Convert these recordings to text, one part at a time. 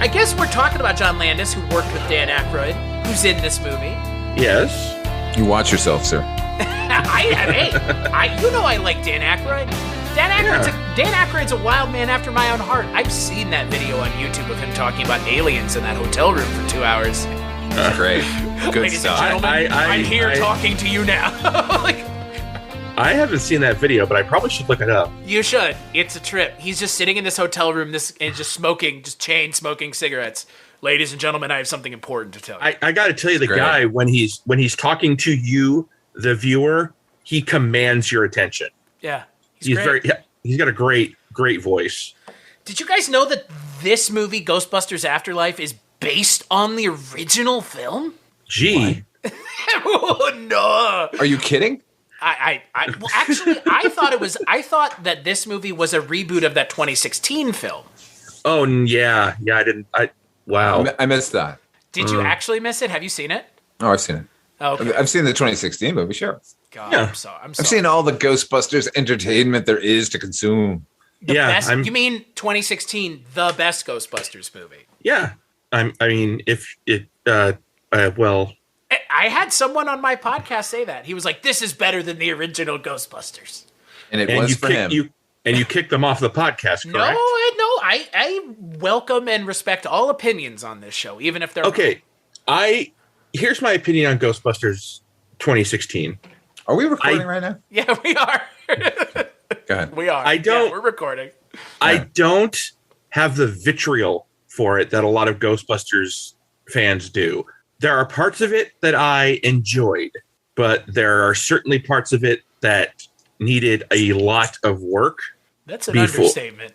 I guess we're talking about John Landis, who worked with Dan Aykroyd, who's in this movie. Yes. You watch yourself, sir. You know I like Dan Aykroyd. Dan Aykroyd's a wild man after my own heart. I've seen that video on YouTube of him talking about aliens in that hotel room for 2 hours. Great. Good Ladies stuff. and gentlemen, I'm here talking to you now. I haven't seen that video, but I probably should look it up. You should. It's a trip. He's just sitting in this hotel room and just smoking, just chain smoking cigarettes. Ladies and gentlemen, I have something important to tell you. I got to tell you, the guy, when he's talking to you, the viewer, he commands your attention. Yeah. He's got a great voice. Did you guys know that this movie, Ghostbusters Afterlife, is based on the original film? Gee. Oh, no. Are you kidding? I thought that this movie was a reboot of that 2016 film. Oh, yeah. Yeah, wow. I missed that. Did you actually miss it? Have you seen it? Oh, I've seen it. Okay. I've seen the 2016 movie, sure. God, yeah. I'm sorry. I've seen all the Ghostbusters entertainment there is to consume. You mean 2016, the best Ghostbusters movie? Yeah. I had someone on my podcast say that. He was like, this is better than the original Ghostbusters. And it was for him. You kicked them off the podcast, correct? No, I welcome and respect all opinions on this show, even if they're okay. Here's my opinion on Ghostbusters 2016. Are we recording right now? Yeah, we are. Go ahead. We are. We're recording. I don't have the vitriol for it that a lot of Ghostbusters fans do. There are parts of it that I enjoyed, but there are certainly parts of it that needed a lot of work. That's an understatement.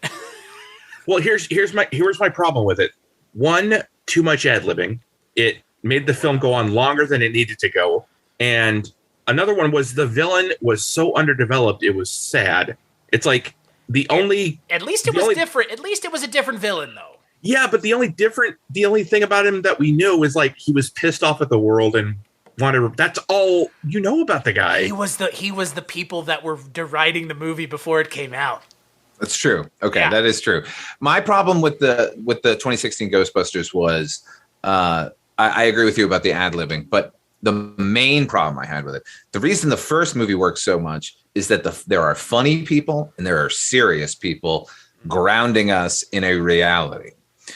Well, here's my problem with it. One, too much ad-libbing. It made the film go on longer than it needed to go. And another one was the villain was so underdeveloped, it was sad. It's like At least it was different. At least it was a different villain, though. Yeah, but the only thing about him that we knew was like he was pissed off at the world and wanted. That's all you know about the guy. He was the people that were deriding the movie before it came out. That's true. Okay, yeah. That is true. My problem with the 2016 Ghostbusters was I agree with you about the ad-libbing, but the main problem I had with it, the reason the first movie works so much is that there are funny people and there are serious people grounding us in a reality.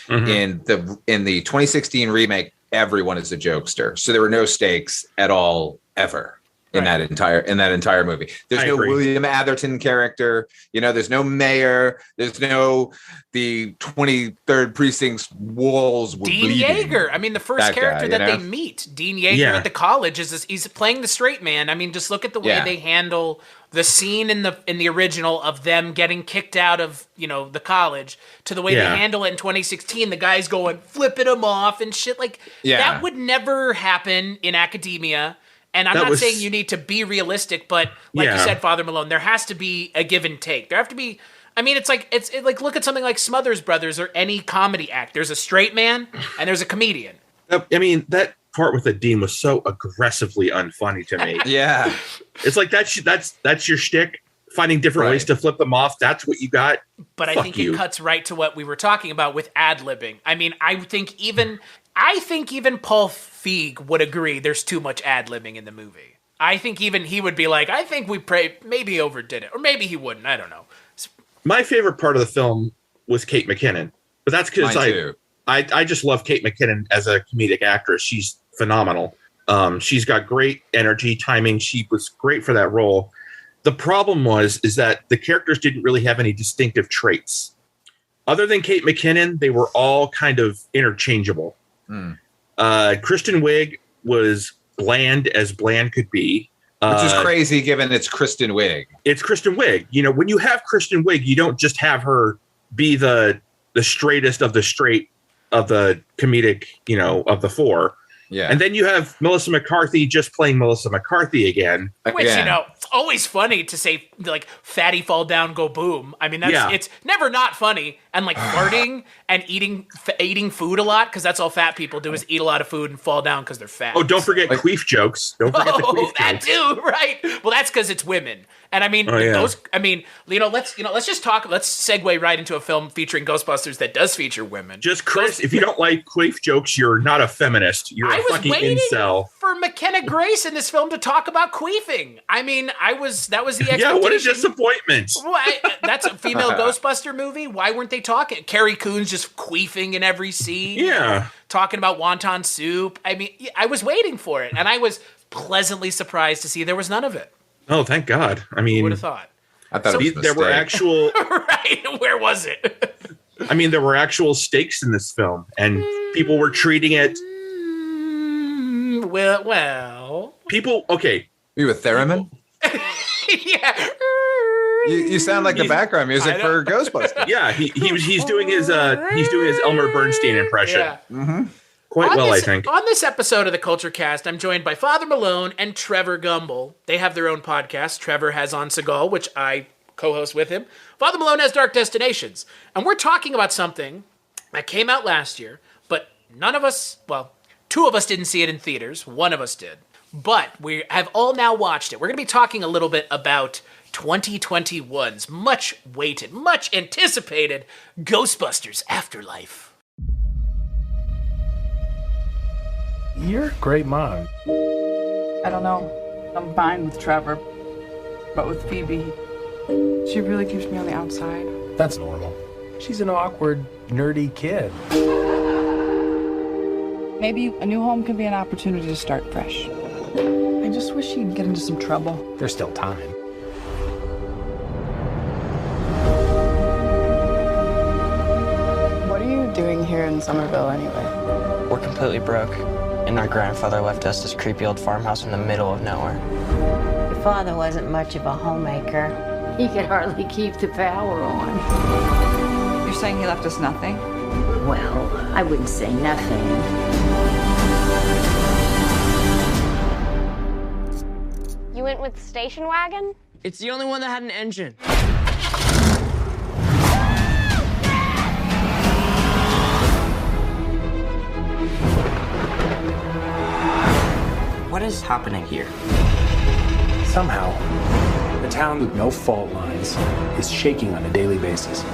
Mm-hmm. In the 2016 remake, everyone is a jokester, so there were no stakes at all ever in that entire movie. There's no William Atherton character. There's no mayor. There's no the 23rd precinct's walls were Dean bleeding. Yeager. I mean, the first character that they meet, Dean Yeager at the college, he's playing the straight man. I mean, just look at the way they handle the scene in the original of them getting kicked out of the college to the way they handle it in 2016. The guy's going flipping them off and shit that would never happen in academia. And I'm not saying you need to be realistic, but like you said, Father Malone, there has to be a give and take. There have to be. I mean, it's like look at something like Smothers Brothers or any comedy act. There's a straight man and there's a comedian. I mean, that part with the dean was so aggressively unfunny to me. Yeah, it's like that's your shtick. Finding different ways to flip them off. That's what you got. But I think it cuts right to what we were talking about with ad-libbing. I mean, I think even Paul Feig would agree there's too much ad-libbing in the movie. I think even he would be like, I think we maybe overdid it. Or maybe he wouldn't. I don't know. My favorite part of the film was Kate McKinnon. But that's because I just love Kate McKinnon as a comedic actress. She's phenomenal. She's got great energy, timing. She was great for that role. The problem is that the characters didn't really have any distinctive traits. Other than Kate McKinnon, they were all kind of interchangeable. Kristen Wiig was bland as bland could be. Which is crazy given it's Kristen Wiig. It's Kristen Wiig. When you have Kristen Wiig, you don't just have her be the straightest of the straight of the comedic, of the four. Yeah. And then you have Melissa McCarthy just playing Melissa McCarthy again. Which, it's always funny to say, like, fatty fall down, go boom. I mean, it's never not funny. and like farting and eating food a lot, because that's all fat people do is eat a lot of food and fall down because they're fat. Oh, don't forget queef jokes. Don't forget the queef that jokes. too, right? Well, that's because it's women. And I mean, let's just talk. Let's segue right into a film featuring Ghostbusters that does feature women. Just Chris, if you don't like queef jokes, you're not a feminist. You're a fucking incel. For McKenna Grace in this film to talk about queefing. I mean, that was the expectation. Yeah, what a disappointment. That's a female Ghostbuster movie. Why weren't they talking? Carrie Coon's just queefing in every scene. Yeah. Talking about wonton soup. I mean, I was waiting for it, and I was pleasantly surprised to see there was none of it. Oh, thank God. I mean, who would have thought? I thought there were actual... Right, where was it? I mean, there were actual stakes in this film, and people were treating it... Well... People, okay. You a theremin? Yeah. You sound like the background music for Ghostbusters. Yeah, he's doing his Elmer Bernstein impression. Yeah. Mm-hmm. Quite well, I think. On this episode of the Culture Cast, I'm joined by Father Malone and Trevor Gumbel. They have their own podcast. Trevor has On Seagal, which I co-host with him. Father Malone has Dark Destinations. And we're talking about something that came out last year, but none of us, well, 2 of us didn't see it in theaters. 1 of us did. But we have all now watched it. We're going to be talking a little bit about 2021's much awaited, much anticipated Ghostbusters Afterlife. You're a great mom. I don't know. I'm fine with Trevor, but with Phoebe, she really keeps me on the outside. That's normal. She's an awkward, nerdy kid. Maybe a new home could be an opportunity to start fresh. I just wish she'd get into some trouble. There's still time. What are you doing here in Somerville anyway? We're completely broke, and our grandfather left us this creepy old farmhouse in the middle of nowhere. Your father wasn't much of a homemaker. He could hardly keep the power on. You're saying he left us nothing? Well, I wouldn't say nothing. You went with the station wagon? It's the only one that had an engine. What is happening here? Somehow, the town with no fault lines is shaking on a daily basis.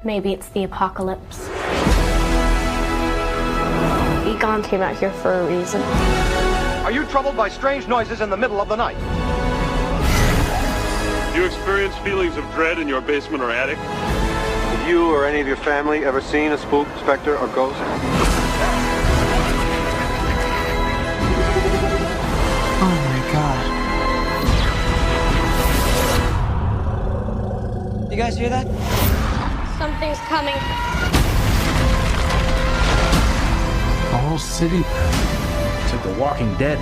Maybe it's the apocalypse. Egon came out here for a reason. Are you troubled by strange noises in the middle of the night? Do you experience feelings of dread in your basement or attic? Have you or any of your family ever seen a spook, specter, or ghost? Oh my god. You guys hear that? Something's coming. The whole city. It's like The Walking Dead.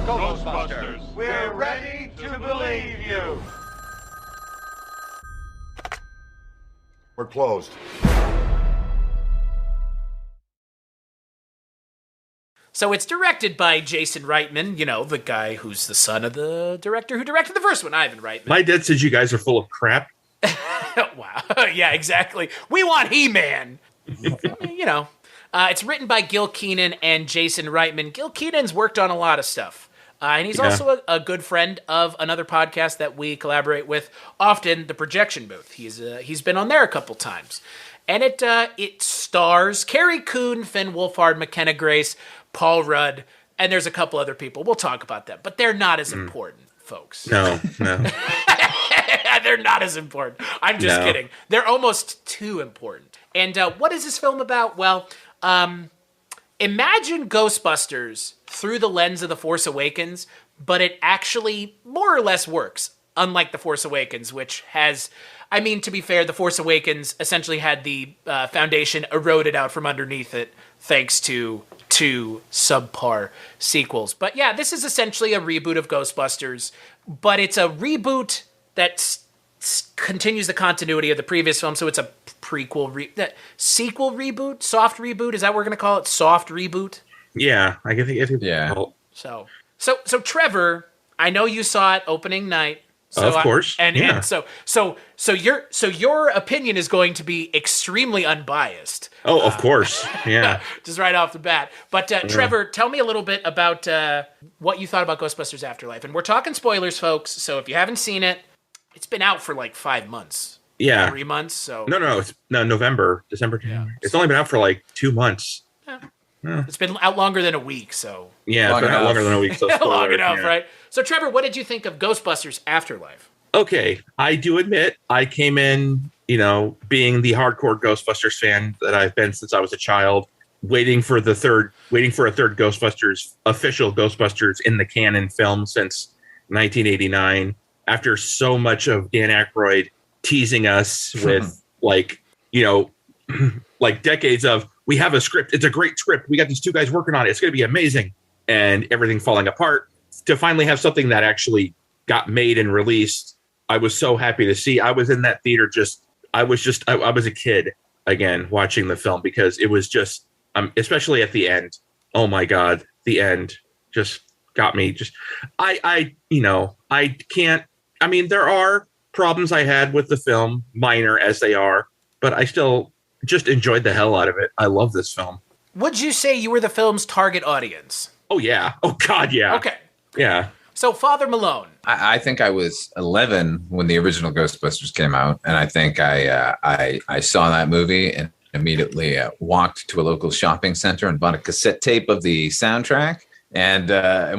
Ghostbusters, we're ready to believe you. We're closed. So it's directed by Jason Reitman, you know, the guy who's the son of the director who directed the first one, Ivan Reitman. My dad says you guys are full of crap. Wow. Yeah, exactly. We want He-Man. You know, it's written by Gil Keenan and Jason Reitman. Gil Keenan's worked on a lot of stuff. And he's also a good friend of another podcast that we collaborate with often, The Projection Booth. He's been on there a couple times. And it stars Carrie Coon, Finn Wolfhard, McKenna Grace, Paul Rudd, and there's a couple other people. We'll talk about them, but they're not as important, folks. No. They're not as important. I'm just kidding. They're almost too important. And what is this film about? Well, imagine Ghostbusters through the lens of The Force Awakens, but it actually more or less works, unlike The Force Awakens, which has, I mean, to be fair, The Force Awakens essentially had the foundation eroded out from underneath it thanks to two subpar sequels. But yeah, this is essentially a reboot of Ghostbusters, but it's a reboot that continues the continuity of the previous film. So it's a prequel, sequel reboot, soft reboot. Is that what we're going to call it? Soft reboot? Yeah, I think yeah. So Trevor, I know you saw it opening night. So of course. And so your opinion is going to be extremely unbiased. Oh, of course. Yeah. Just right off the bat. But Trevor, tell me a little bit about what you thought about Ghostbusters Afterlife. And we're talking spoilers, folks. So if you haven't seen it, it's been out for like 5 months. Yeah. 3 months. So No, it's November, December. Yeah. It's only been out for like 2 months. Yeah. It's been out longer than a week, so yeah, it's been out longer than a week. So long enough, right? So, Trevor, what did you think of Ghostbusters Afterlife? Okay, I do admit I came in, being the hardcore Ghostbusters fan that I've been since I was a child, waiting for a third Ghostbusters, official Ghostbusters in the canon film since 1989. After so much of Dan Aykroyd teasing us with like decades of, we have a script. It's a great script. We got these two guys working on it. It's going to be amazing. And everything falling apart. To finally have something that actually got made and released, I was so happy to see. I was in that theater I was a kid again watching the film, because it was just, especially at the end. Oh my God, the end just got me. I can't, there are problems I had with the film, minor as they are, but I still just enjoyed the hell out of it. I love this film. Would you say you were the film's target audience? Oh, yeah. Oh, God, yeah. Okay. Yeah. So, Father Malone. I think I was 11 when the original Ghostbusters came out, and I think I saw that movie and immediately walked to a local shopping center and bought a cassette tape of the soundtrack and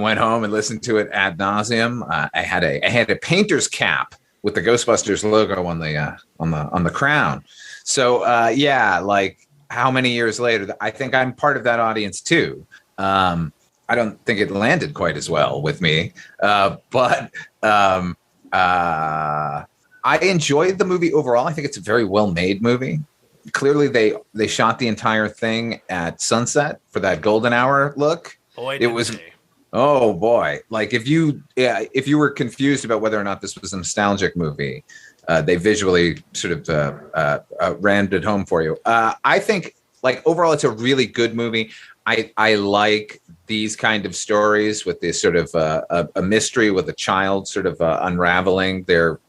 went home and listened to it ad nauseum. I had a painter's cap with the Ghostbusters logo on the crown. So like how many years later, I think I'm part of that audience too. I don't think it landed quite as well with me, but I enjoyed the movie overall. I think it's a very well-made movie. Clearly, they shot the entire thing at sunset for that golden hour look. Boy, it was. Oh boy! Like if you were confused about whether or not this was a nostalgic movie, they visually sort of rammed it home for you. I think, like, overall, it's a really good movie. I like these kind of stories with this sort of a mystery with a child sort of unraveling their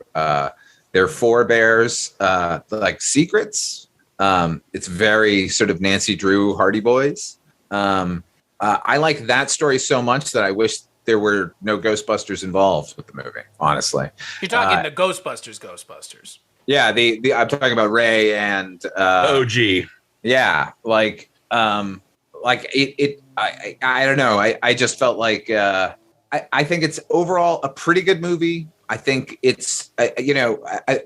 forebears like secrets. It's very sort of Nancy Drew Hardy Boys. I like that story so much that I wish there were no Ghostbusters involved with the movie, honestly. You're talking the Ghostbusters. Yeah, the I'm talking about Ray and OG. Yeah, like it I don't know. I just felt like I think it's overall a pretty good movie. I think it's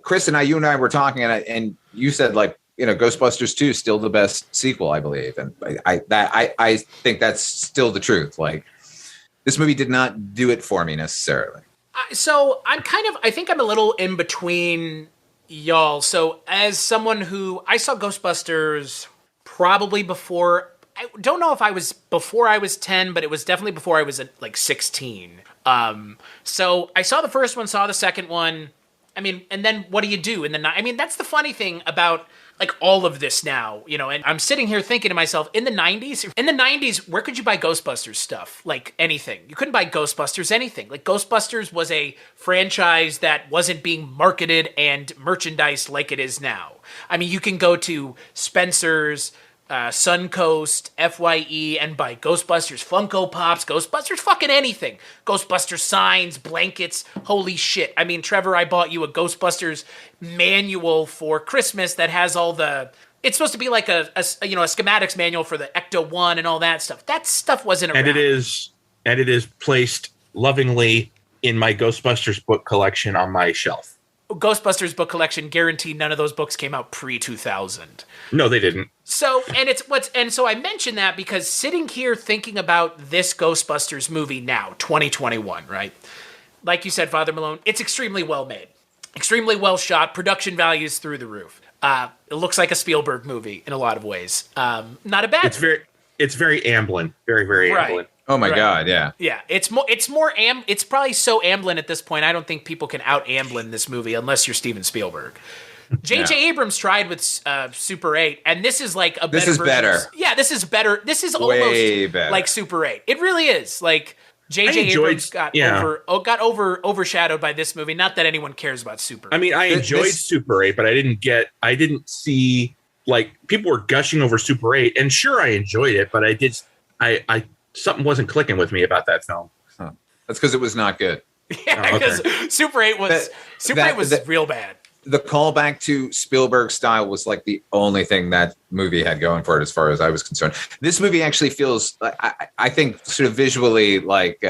Chris and you and I were talking and you said, like, Ghostbusters 2 is still the best sequel, I believe. And I think that's still the truth. Like, this movie did not do it for me necessarily. So I think I'm a little in between y'all. So as someone who, I saw Ghostbusters probably before, I don't know if I was before I was 10, but it was definitely before I was like 16. So I saw the first one, saw the second one. And then what do you do? And then, that's the funny thing about like all of this now, and I'm sitting here thinking to myself, in the 90s, where could you buy Ghostbusters stuff? Like anything. You couldn't buy Ghostbusters anything. Like Ghostbusters was a franchise that wasn't being marketed and merchandised like it is now. You can go to Spencer's, Suncoast, FYE, and buy Ghostbusters Funko Pops, Ghostbusters fucking anything. Ghostbusters signs, blankets, holy shit. Trevor, I bought you a Ghostbusters manual for Christmas that has all the... It's supposed to be like a schematics manual for the Ecto-1 and all that stuff. That stuff wasn't around. And it is placed lovingly in my Ghostbusters book collection on my shelf. Ghostbusters book collection, guaranteed none of those books came out pre-2000. No, they didn't. So I mentioned that because sitting here thinking about this Ghostbusters movie now, 2021, right? Like you said, Father Malone, it's extremely well made, extremely well shot, production values through the roof. It looks like a Spielberg movie in a lot of ways. Not a bad. it's very Amblin, very Amblin. Oh my God, yeah. Yeah, it's probably so Amblin at this point. I don't think people can out Amblin this movie unless you're Steven Spielberg. J.J. Abrams tried with Super 8, and this is like a better This is version. better. Yeah, this is better. This is Way almost better. like Super 8. It really is. Like J.J. Abrams got overshadowed by this movie. Not that anyone cares about Super 8. I mean, I enjoyed Super 8, but I didn't see, like, people were gushing over Super 8, and sure, I enjoyed it, but I something wasn't clicking with me about that film. Huh. That's because it was not good. Yeah, because Super 8 was real bad. The callback to Spielberg style was like the only thing that movie had going for it, as far as I was concerned. This movie actually feels, I think, sort of visually like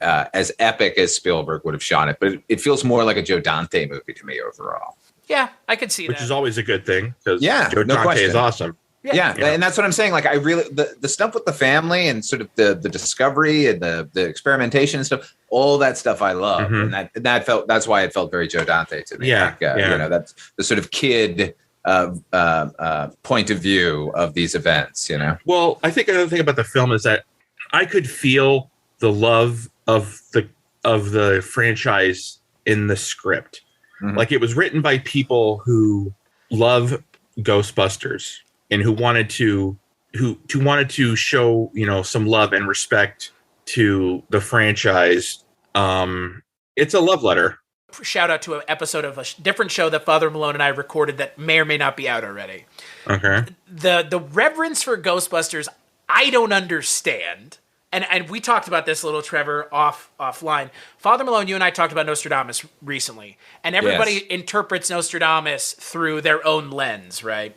as epic as Spielberg would have shot it, but it feels more like a Joe Dante movie to me overall. Yeah, I could see Which that. is always a good thing, because Joe no Dante question. is awesome. Yeah, and that's what I'm saying. Like, I really the stuff with the family and sort of the discovery and the experimentation and stuff, all that stuff I love, and that's why it felt very Joe Dante to me. Yeah, You know, that's the sort of kid point of view of these events. You know. Well, I think another thing about the film is that I could feel the love of the franchise in the script. Like, it was written by people who love Ghostbusters and who wanted to show, you know, some love and respect to the franchise. It's a love letter. Shout out to an episode of a different show that Father Malone and I recorded that may or may not be out already. Okay. The reverence for Ghostbusters, I don't understand. And we talked about this a little, Trevor, offline. Father Malone, you and I talked about Nostradamus recently, and everybody interprets Nostradamus through their own lens, right?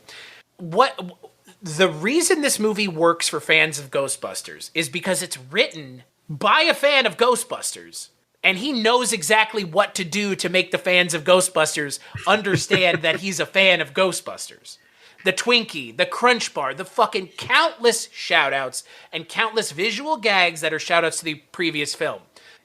The reason this movie works for fans of Ghostbusters is because it's written by a fan of Ghostbusters, and he knows exactly what to do to make the fans of Ghostbusters understand that he's a fan of Ghostbusters. The Twinkie, the Crunch Bar, the fucking countless shout-outs and countless visual gags that are shout-outs to the previous film.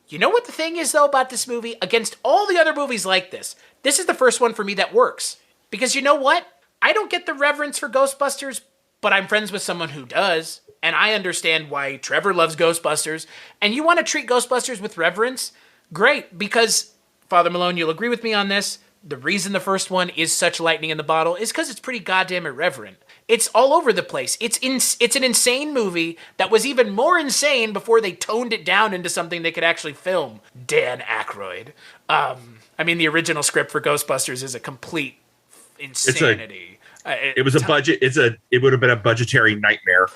You know what the thing is, though, about this movie? Against all the other movies like this is the first one for me that works. Because you know what? I don't get the reverence for Ghostbusters, but I'm friends with someone who does, and I understand why Trevor loves Ghostbusters, and you want to treat Ghostbusters with reverence? Great, because, Father Malone, you'll agree with me on this, the reason the first one is such lightning in the bottle is because it's pretty goddamn irreverent. It's all over the place. It's an insane movie that was even more insane before they toned it down into something they could actually film. Dan Aykroyd. I mean, the original script for Ghostbusters is a complete insanity. It was a budget. It would have been a budgetary nightmare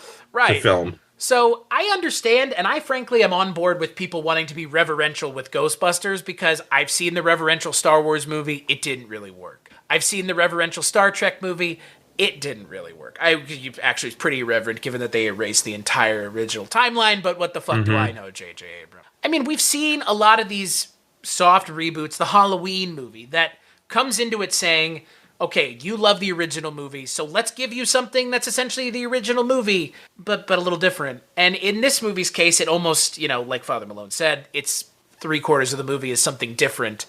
to film. So I understand, and I frankly am on board with people wanting to be reverential with Ghostbusters because I've seen the reverential Star Wars movie. It didn't really work. I've seen the reverential Star Trek movie. It didn't really work. Actually, it's pretty irreverent given that they erased the entire original timeline, but what the fuck do I know, J.J. Abrams? I mean, we've seen a lot of these soft reboots, the Halloween movie, that comes into it saying, okay, you love the original movie, so let's give you something that's essentially the original movie, but a little different. And in this movie's case, it almost, you know, like Father Malone said, it's 3/4 of the movie is something different.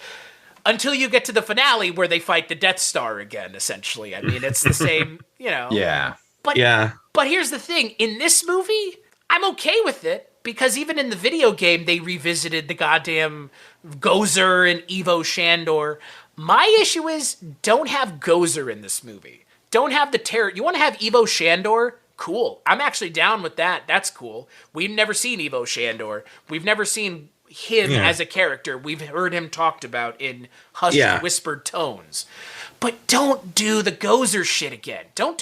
Until you get to the finale where they fight the Death Star again, essentially. I mean, it's the same, you know. Yeah. But here's the thing. In this movie, I'm okay with it, because even in the video game, they revisited the goddamn Gozer and Evo Shandor. My issue is, don't have Gozer in this movie. Don't have the terror. You want to have Evo Shandor? Cool. I'm actually down with that. That's cool. We've never seen Evo Shandor. We've never seen him as a character. We've heard him talked about in hushed, whispered tones. But don't do the Gozer shit again. Don't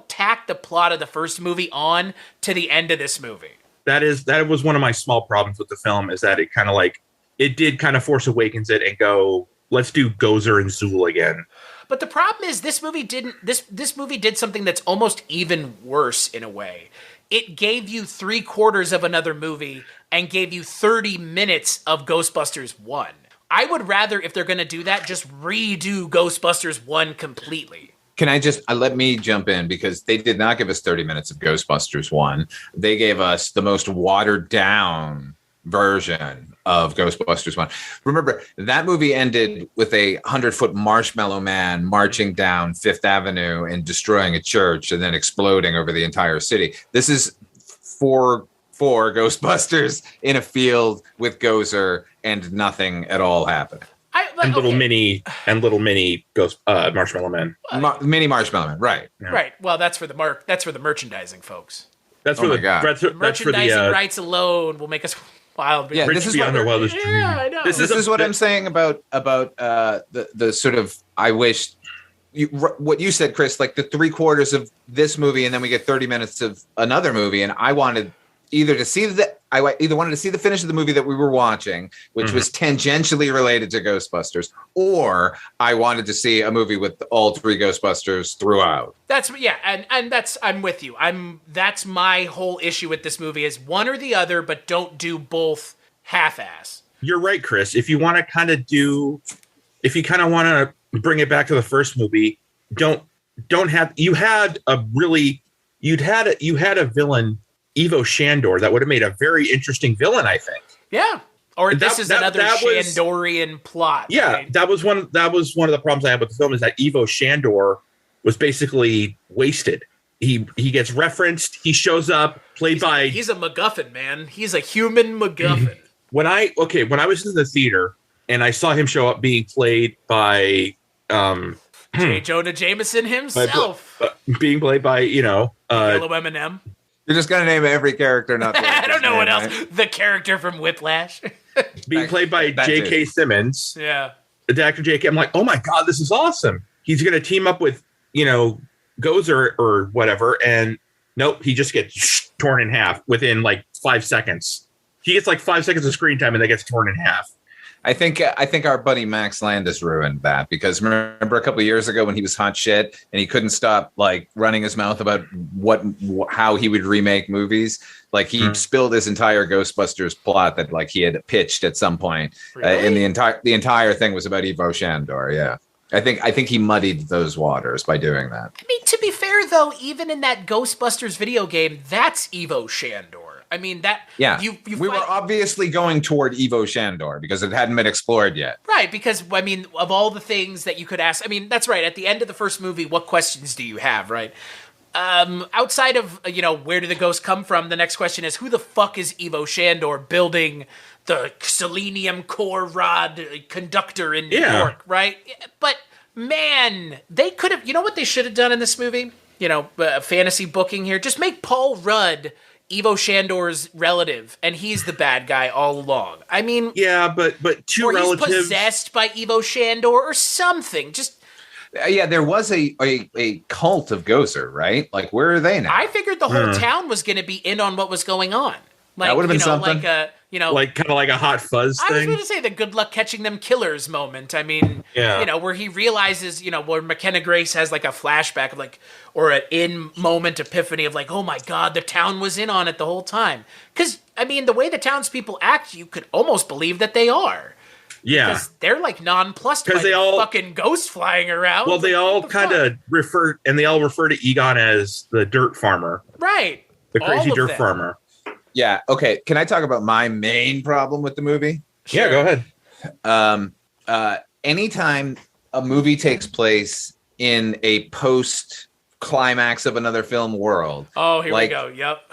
tack the plot of the first movie on to the end of this movie. That was one of my small problems with the film, is that it did kind of Force Awakens it and go, let's do Gozer and Zool again. But the problem is this movie did something that's almost even worse in a way. It gave you 3/4 of another movie and gave you 30 minutes of Ghostbusters 1. I would rather, if they're going to do that, just redo Ghostbusters 1 completely. Can I just let me jump in, because they did not give us 30 minutes of Ghostbusters 1. They gave us the most watered down version of Ghostbusters 1. Remember, that movie ended with a 100-foot marshmallow man marching down Fifth Avenue and destroying a church and then exploding over the entire city. This is four Ghostbusters in a field with Gozer and nothing at all happening. Little mini ghost marshmallow man. Mini marshmallow man, right? Yeah. Right. Well, that's for the merchandising, folks. That's for the merchandising rights alone will make us wild. Yeah, this is what I know. This is what I'm saying about the sort of, I wish what you said, Chris, like the 3/4 of this movie, and then we get 30 minutes of another movie, and I wanted either wanted to see the finish of the movie that we were watching, which was tangentially related to Ghostbusters, or I wanted to see a movie with all 3 Ghostbusters throughout. I'm with you. That's my whole issue with this movie is one or the other, but don't do both half-ass. You're right, Chris. If you want to want to bring it back to the first movie, you had a villain, Ivo Shandor, that would have made a very interesting villain, I think. Yeah. Or this is another Shandorian plot. Yeah, right? that was one of the problems I had with the film is that Ivo Shandor was basically wasted. He gets referenced, he shows up, he's a MacGuffin, man. He's a human MacGuffin. When I was in the theater and I saw him show up being played by J. Jonah Jameson himself. Being played by, Yellow M&M. You're just going to name every character, not I don't know what else. Right? The character from Whiplash. Being played by J.K. Simmons. Yeah. The actor J.K. I'm like, oh my God, this is awesome. He's going to team up with, Gozer or whatever. And nope, he just gets torn in half within like 5 seconds. He gets like 5 seconds of screen time and then gets torn in half. I think our buddy Max Landis ruined that because remember a couple of years ago when he was hot shit and he couldn't stop like running his mouth about how he would remake movies. Like he spilled his entire Ghostbusters plot that like he had pitched at some point. Really? And the entire thing was about Ivo Shandor. Yeah. I think he muddied those waters by doing that. I mean, to be fair though, even in that Ghostbusters video game, that's Ivo Shandor. I mean, that... Yeah, we were obviously going toward Ivo Shandor because it hadn't been explored yet. Right, because, I mean, of all the things that you could ask... I mean, that's right. At the end of the first movie, what questions do you have, right? Outside of, where do the ghosts come from, the next question is, who the fuck is Ivo Shandor building the selenium core rod conductor in New York, right? But, man, they could have... You know what they should have done in this movie? Fantasy booking here. Just make Paul Rudd... Ivo Shandor's relative, and he's the bad guy all along. I mean... Yeah, but two relatives... He's possessed by Ivo Shandor or something. Just... Yeah, there was a cult of Gozer, right? Like, where are they now? I figured the whole town was going to be in on what was going on. Like, that would have been something. Like kind of like a Hot Fuzz thing. I was going to say the good luck catching them killers moment. I mean, where he realizes, where McKenna Grace has like a flashback of like, or an in-moment epiphany of like, oh my God, the town was in on it the whole time. Because, I mean, the way the townspeople act, you could almost believe that they are. Yeah. Because they're like nonplussed by the fucking ghosts flying around. Well, they all kind of refer to Egon as the dirt farmer. Right. The crazy dirt farmer. Yeah. Okay. Can I talk about my main problem with the movie? Sure. Yeah, go ahead. Anytime a movie takes place in a post-climax of another film world. Oh, here we go. Yep.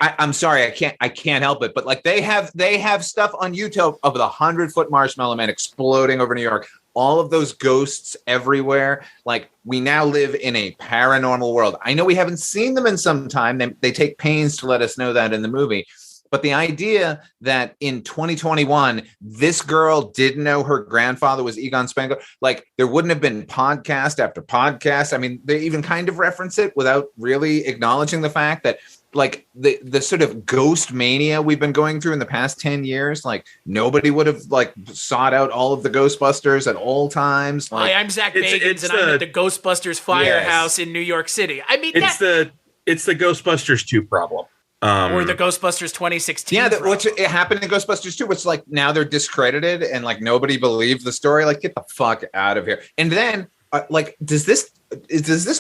I'm sorry, I can't help it, but like they have stuff on YouTube of the 100-foot marshmallow man exploding over New York. All of those ghosts everywhere. Like we now live in a paranormal world. I know we haven't seen them in some time. They take pains to let us know that in the movie. But the idea that in 2021, this girl didn't know her grandfather was Egon Spengler, like there wouldn't have been podcast after podcast. I mean, they even kind of reference it without really acknowledging the fact that like the sort of ghost mania we've been going through in the past 10 years, like nobody would have like sought out all of the Ghostbusters at all times. Like, hi, I'm Zach Bagans and I'm at the Ghostbusters Firehouse in New York City. I mean, it's the Ghostbusters 2 problem. Or the Ghostbusters 2016. Yeah, it happened in Ghostbusters 2, which like now they're discredited and like nobody believed the story. Like, get the fuck out of here. And then like, does this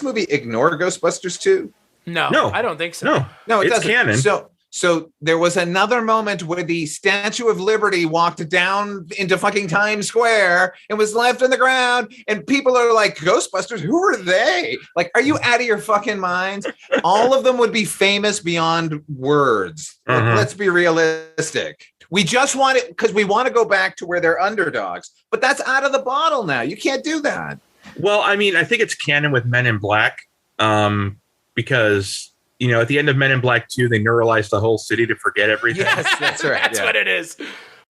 movie ignore Ghostbusters 2? No, I don't think so. No, it it's doesn't. Canon. So there was another moment where the Statue of Liberty walked down into fucking Times Square and was left on the ground. And people are like, Ghostbusters, who are they? Like, are you out of your fucking minds? All of them would be famous beyond words. Let's be realistic. We just want it because we want to go back to where they're underdogs. But that's out of the bottle now. You can't do that. Well, I mean, I think it's canon with Men in Black because... You know, at the end of Men in Black 2, they neuralized the whole city to forget everything. Yes, that's right. That's what it is.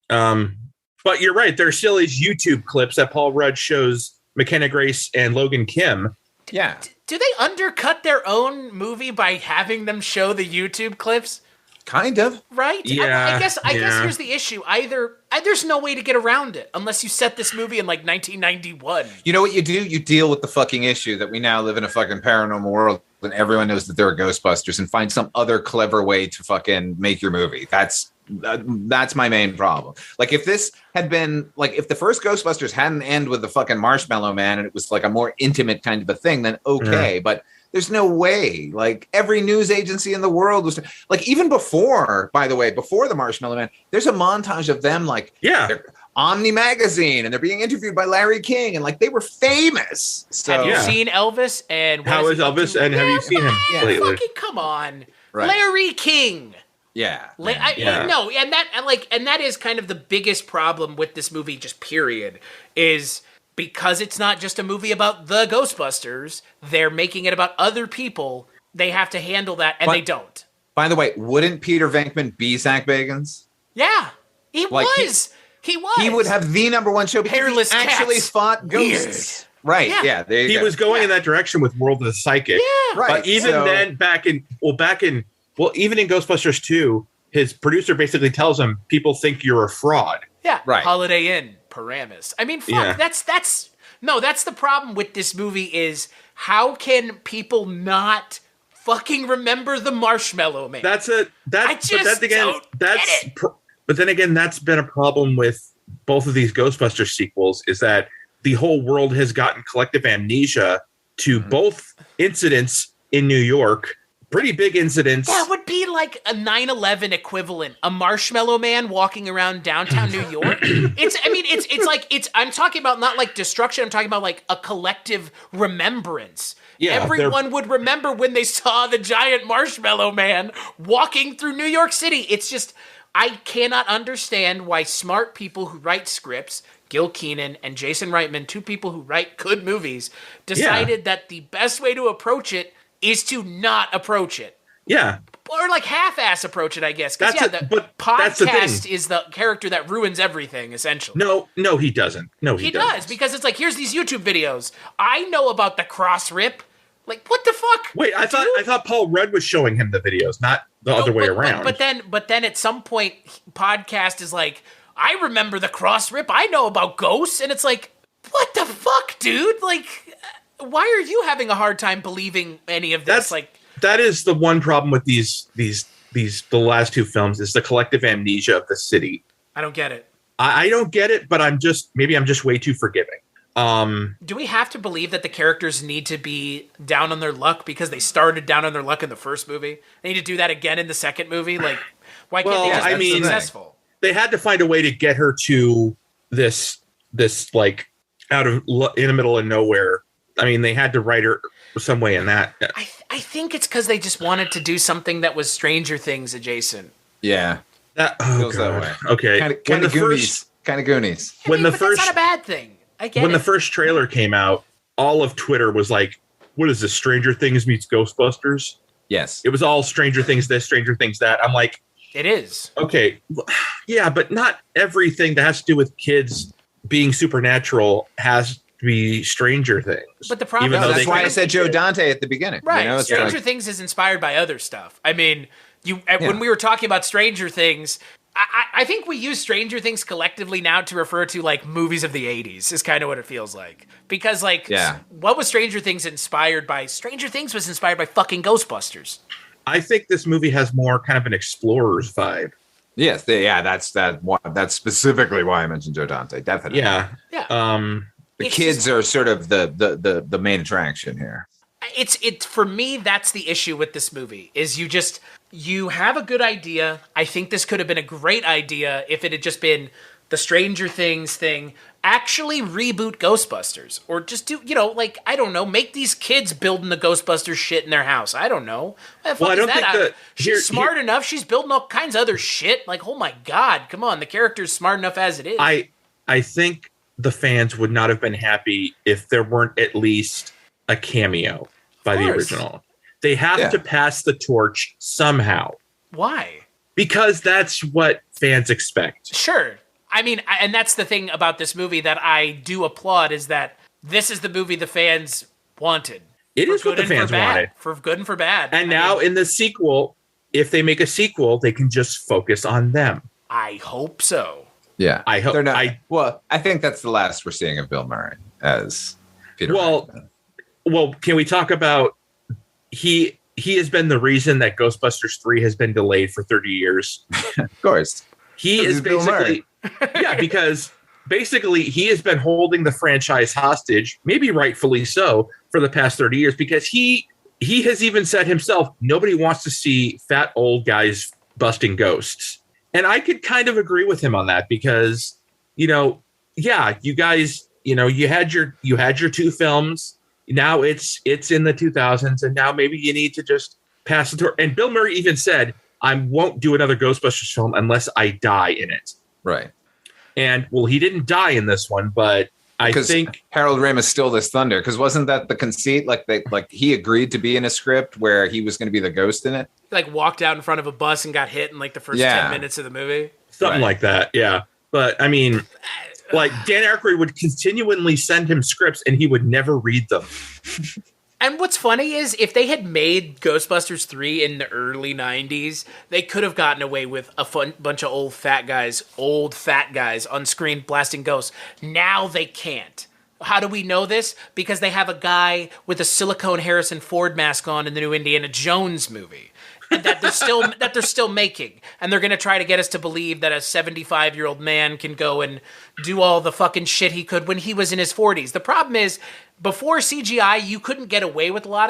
But you're right. There still is YouTube clips that Paul Rudd shows McKenna Grace and Logan Kim. Yeah. Do they undercut their own movie by having them show the YouTube clips? Kind of. Right? Yeah. I guess here's the issue. There's no way to get around it unless you set this movie in like 1991. You know what you do? You deal with the fucking issue that we now live in a fucking paranormal world and everyone knows that there are Ghostbusters and find some other clever way to fucking make your movie. That's my main problem. Like if this had been like if the first Ghostbusters hadn't ended with the fucking Marshmallow Man and it was like a more intimate kind of a thing, then okay. But there's no way. Like every news agency in the world was like even before, by the way, before the Marshmallow Man, there's a montage of them like Omni Magazine and they're being interviewed by Larry King and like they were famous. So have you seen Elvis and how is Elvis and have you seen him lately? Fucking come on. Right. Larry King. Yeah. No, and that is kind of the biggest problem with this movie, just period, is because it's not just a movie about the Ghostbusters, they're making it about other people. They have to handle that, and they don't. By the way, wouldn't Peter Venkman be Zach Bagans? Yeah, he was. He would have the number one show because Hairless he actually cats. fought ghosts. Right, yeah. There you he go. was going in that direction with World of the Psychic. Yeah, right. But even then, even in Ghostbusters 2, his producer basically tells him, people think you're a fraud. Yeah, right. Holiday Inn, Paramus. I mean, fuck, that's the problem with this movie is how can people not fucking remember the Marshmallow Man? But then again, that's been a problem with both of these Ghostbusters sequels is that the whole world has gotten collective amnesia to both incidents in New York, pretty big incidents. That would be like a 9/11 equivalent, a Marshmallow Man walking around downtown New York. I'm talking about not like destruction. I'm talking about like a collective remembrance. Yeah, everyone would remember when they saw the giant Marshmallow Man walking through New York City. It's just, I cannot understand why smart people who write scripts, Gil Kenan and Jason Reitman, two people who write good movies, decided that the best way to approach it is to not approach it. Yeah. Or like half-ass approach it, I guess. Because but podcast is the character that ruins everything, essentially. No, he doesn't. No, he doesn't. Does, because it's like, here's these YouTube videos. I know about the cross rip. Like, what the fuck? Wait, I thought Paul Rudd was showing him the videos, not the other way around. But then at some point, podcast is like, I remember the cross rip. I know about ghosts. And it's like, what the fuck, dude? Like, why are you having a hard time believing any of this? That is the one problem with the last two films is the collective amnesia of the city. I don't get it. I don't get it, but I'm just way too forgiving. Do we have to believe that the characters need to be down on their luck because they started down on their luck in the first movie? They need to do that again in the second movie? Like, why can't they just be successful? They had to find a way to get her to this like in the middle of nowhere. I mean, they had to write her some way in that. I think it's because they just wanted to do something that was Stranger Things adjacent. Yeah. That feels that way. Okay. Kind of Goonies. That's not a bad thing. I get when it. the first trailer came out, all of Twitter was like, what is this, Stranger Things meets Ghostbusters? Yes. It was all Stranger Things this, Stranger Things that. I'm like... It is. Okay. Yeah, but not everything that has to do with kids being supernatural has to be Stranger Things. But the problem is... That's why I said Joe Dante at the beginning. Right. You know, Stranger Things is inspired by other stuff. I mean, when we were talking about Stranger Things... I think we use Stranger Things collectively now to refer to like movies of the 80s is kind of what it feels like. Because what was Stranger Things inspired by? Stranger Things was inspired by fucking Ghostbusters. I think this movie has more kind of an explorer's vibe. Yes, that's specifically why I mentioned Joe Dante. Definitely. Yeah. The kids are sort of the main attraction here. It's for me, that's the issue with this movie is you have a good idea. I think this could have been a great idea if it had just been the Stranger Things thing. Actually reboot Ghostbusters, or just do, like, I don't know, make these kids building the Ghostbusters shit in their house. I don't know. Well, I don't think she's smart enough. She's building all kinds of other shit. Like, oh my God, come on. The character's smart enough as it is. I think the fans would not have been happy if there weren't at least a cameo by the original. They have to pass the torch somehow. Why? Because that's what fans expect. Sure. I mean, and that's the thing about this movie that I do applaud, is that this is the movie the fans wanted. It is what the fans wanted. For good and for bad. And now in the sequel, if they make a sequel, they can just focus on them. I hope so. Yeah. I hope. They're not, I think that's the last we're seeing of Bill Murray as Peter. Well, can we talk about he has been the reason that Ghostbusters 3 has been delayed for 30 years. Of course. He is basically because basically he has been holding the franchise hostage, maybe rightfully so, for the past 30 years, because he has even said himself, nobody wants to see fat old guys busting ghosts. And I could kind of agree with him on that, because, you guys, you had your two films. Now it's in the 2000s, and now maybe you need to just pass the torch. And Bill Murray even said, I won't do another Ghostbusters film unless I die in it. Right. And, well, he didn't die in this one, but I think Harold Ramis stole this thunder, because wasn't that the conceit? Like he agreed to be in a script where he was going to be the ghost in it. Like walked out in front of a bus and got hit in like the first 10 minutes of the movie. Something like that. Yeah. But I mean, like Dan Aykroyd would continually send him scripts and he would never read them. And what's funny is if they had made Ghostbusters 3 in the early 90s, they could have gotten away with a bunch of old fat guys on screen blasting ghosts. Now they can't. How do we know this? Because they have a guy with a silicone Harrison Ford mask on in the new Indiana Jones movie. And that they're still making. And they're going to try to get us to believe that a 75-year-old man can go and do all the fucking shit he could when he was in his 40s. The problem is, before CGI, you couldn't get away with a lot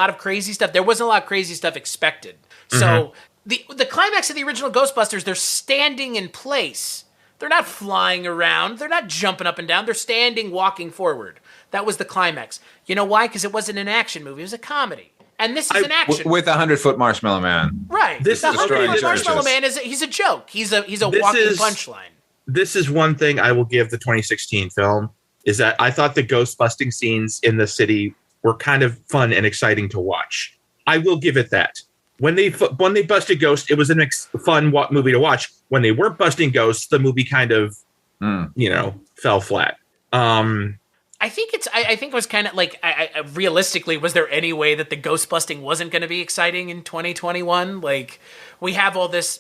of crazy stuff. There wasn't a lot of crazy stuff expected. Mm-hmm. So the climax of the original Ghostbusters, they're standing in place. They're not flying around. They're not jumping up and down. They're standing, walking forward. That was the climax. You know why? Because it wasn't an action movie. It was a comedy. And this is an action with 100-foot Marshmallow Man. Right. This the 100-foot Marshmallow Man he's a joke. He's a walking punchline. This is one thing I will give the 2016 film, is that I thought the ghost busting scenes in the city were kind of fun and exciting to watch. I will give it that. When they busted ghosts, it was a fun movie to watch. When they weren't busting ghosts, the movie kind of fell flat. I think it was kind of like, realistically, was there any way that the ghost busting wasn't going to be exciting in 2021? Like, we have all this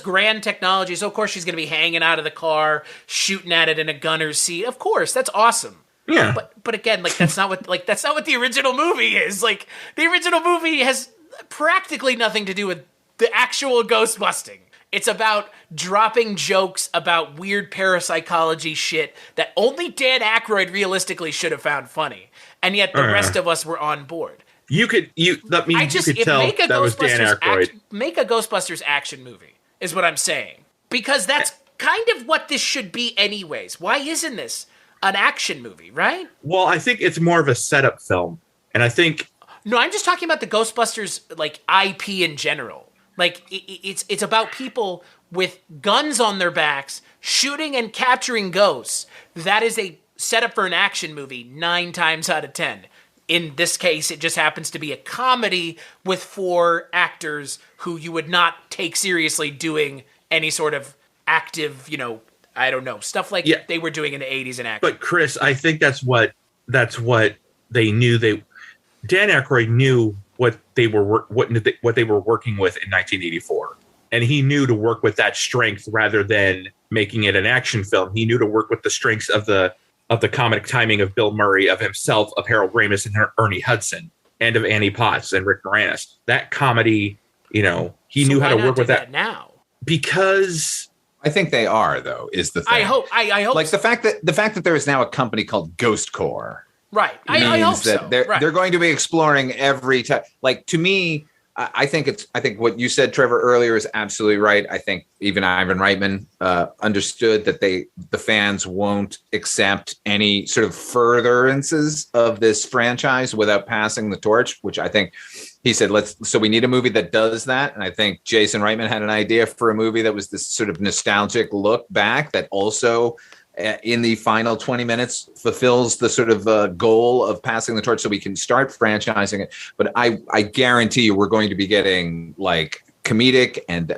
grand technology, so of course she's going to be hanging out of the car, shooting at it in a gunner's seat. Of course, that's awesome. Yeah. But again, like that's not what the original movie is. Like, the original movie has practically nothing to do with the actual ghost busting. It's about dropping jokes about weird parapsychology shit that only Dan Aykroyd realistically should have found funny, and yet the rest of us were on board. You could tell that was Dan Aykroyd. Make a Ghostbusters action movie is what I'm saying, because that's kind of what this should be anyways. Why isn't this an action movie, right? Well, I think it's more of a setup film, and I think no, I'm just talking about the Ghostbusters like IP in general. Like, it's about people with guns on their backs shooting and capturing ghosts. That is a setup for an action movie 9 times out of 10. In this case, it just happens to be a comedy with 4 actors who you would not take seriously doing any sort of active, I don't know, stuff like they were doing in the 80s in action. But Chris, I think that's what they knew. Dan Aykroyd knew what they were working with in 1984, and he knew to work with that strength rather than making it an action film. He knew to work with the strengths of the comedic timing of Bill Murray, of himself, of Harold Ramis and Ernie Hudson, and of Annie Potts and Rick Moranis. That comedy, he knew how to work with that now. Because I think they are, though, is the thing. I hope like the fact that there is now a company called Ghost Corps. Right. I hope so. They're going to be exploring every time. Like, to me, I think what you said, Trevor, earlier is absolutely right. I think even Ivan Reitman understood that the fans won't accept any sort of furtherances of this franchise without passing the torch, which I think he said, so we need a movie that does that. And I think Jason Reitman had an idea for a movie that was this sort of nostalgic look back that also in the final 20 minutes fulfills the sort of goal of passing the torch so we can start franchising it. But I guarantee you we're going to be getting like comedic and